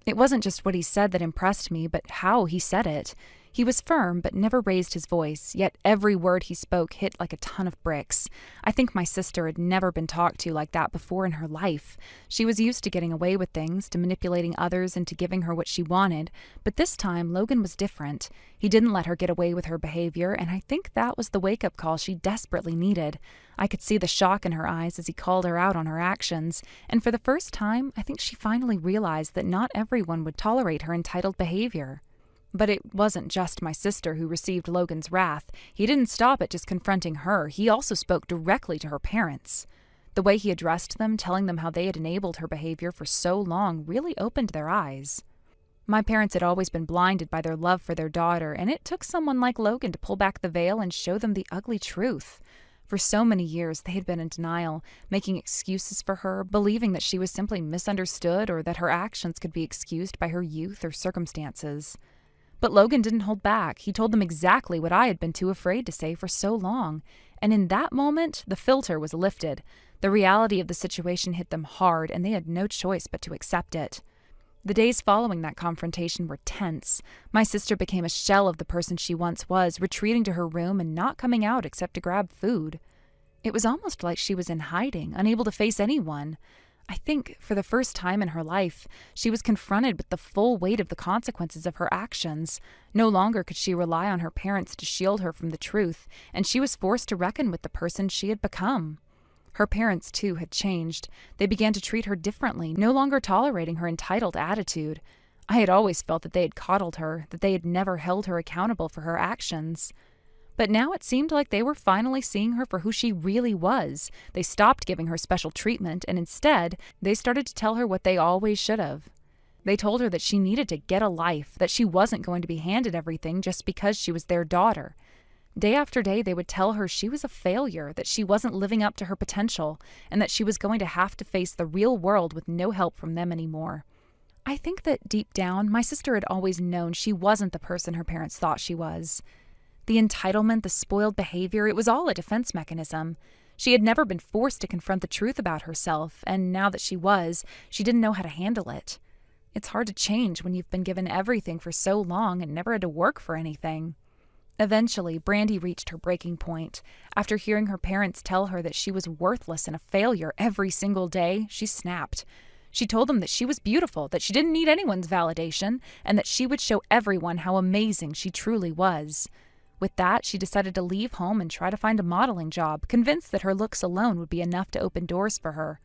S2: It wasn't just what he said that impressed me, but how he said it. He was firm but never raised his voice, yet every word he spoke hit like a ton of bricks. I think my sister had never been talked to like that before in her life. She was used to getting away with things, to manipulating others into giving her what she wanted, but this time Logan was different. He didn't let her get away with her behavior, and I think that was the wake-up call she desperately needed. I could see the shock in her eyes as he called her out on her actions, and for the first time, I think she finally realized that not everyone would tolerate her entitled behavior. But it wasn't just my sister who received Logan's wrath. He didn't stop at just confronting her. He also spoke directly to her parents. The way he addressed them, telling them how they had enabled her behavior for so long, really opened their eyes. My parents had always been blinded by their love for their daughter, and it took someone like Logan to pull back the veil and show them the ugly truth. For so many years, they had been in denial, making excuses for her, believing that she was simply misunderstood or that her actions could be excused by her youth or circumstances. But Logan didn't hold back. He told them exactly what I had been too afraid to say for so long. And in that moment, the filter was lifted. The reality of the situation hit them hard, and they had no choice but to accept it. The days following that confrontation were tense. My sister became a shell of the person she once was, retreating to her room and not coming out except to grab food. It was almost like she was in hiding, unable to face anyone. I think, for the first time in her life, she was confronted with the full weight of the consequences of her actions. No longer could she rely on her parents to shield her from the truth, and she was forced to reckon with the person she had become. Her parents, too, had changed. They began to treat her differently, no longer tolerating her entitled attitude. I had always felt that they had coddled her, that they had never held her accountable for her actions. But now it seemed like they were finally seeing her for who she really was. They stopped giving her special treatment, and instead, they started to tell her what they always should have. They told her that she needed to get a life, that she wasn't going to be handed everything just because she was their daughter. Day after day, they would tell her she was a failure, that she wasn't living up to her potential, and that she was going to have to face the real world with no help from them anymore. I think that deep down, my sister had always known she wasn't the person her parents thought she was. The entitlement, the spoiled behavior, it was all a defense mechanism. She had never been forced to confront the truth about herself, and now that she was, she didn't know how to handle it. It's hard to change when you've been given everything for so long and never had to work for anything. Eventually, Brandy reached her breaking point. After hearing her parents tell her that she was worthless and a failure every single day, she snapped. She told them that she was beautiful, that she didn't need anyone's validation, and that she would show everyone how amazing she truly was. With that, she decided to leave home and try to find a modeling job, convinced that her looks alone would be enough to open doors for her.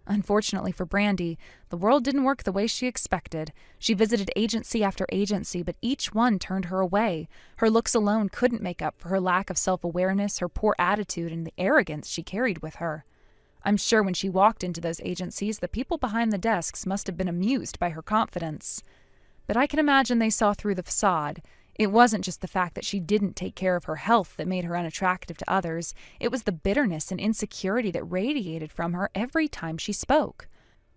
S2: Unfortunately for Brandy, the world didn't work the way she expected. She visited agency after agency, but each one turned her away. Her looks alone couldn't make up for her lack of self-awareness, her poor attitude, and the arrogance she carried with her. I'm sure when she walked into those agencies, the people behind the desks must have been amused by her confidence. But I can imagine they saw through the facade. It wasn't just the fact that she didn't take care of her health that made her unattractive to others. It was the bitterness and insecurity that radiated from her every time she spoke.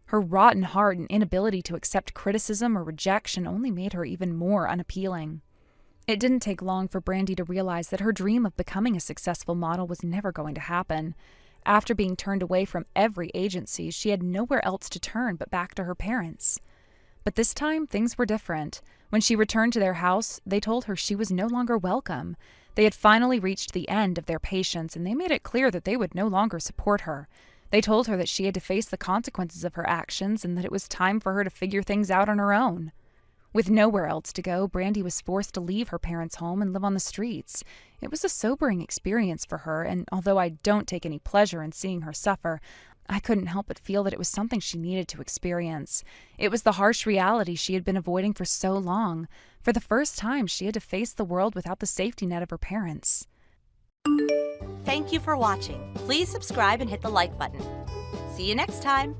S2: Her rotten heart and inability to accept criticism or rejection only made her even more unappealing. It didn't take long for Brandy to realize that her dream of becoming a successful model was never going to happen. After being turned away from every agency, she had nowhere else to turn but back to her parents. But this time, things were different. When she returned to their house, they told her she was no longer welcome. They had finally reached the end of their patience, and they made it clear that they would no longer support her. They told her that she had to face the consequences of her actions and that it was time for her to figure things out on her own. With nowhere else to go, Brandy was forced to leave her parents' home and live on the streets. It was a sobering experience for her, and although I don't take any pleasure in seeing her suffer, I couldn't help but feel that it was something she needed to experience. It was the harsh reality she had been avoiding for so long. For the first time, she had to face the world without the safety net of her parents.
S4: Thank you for watching. Please subscribe and hit the like button. See you next time.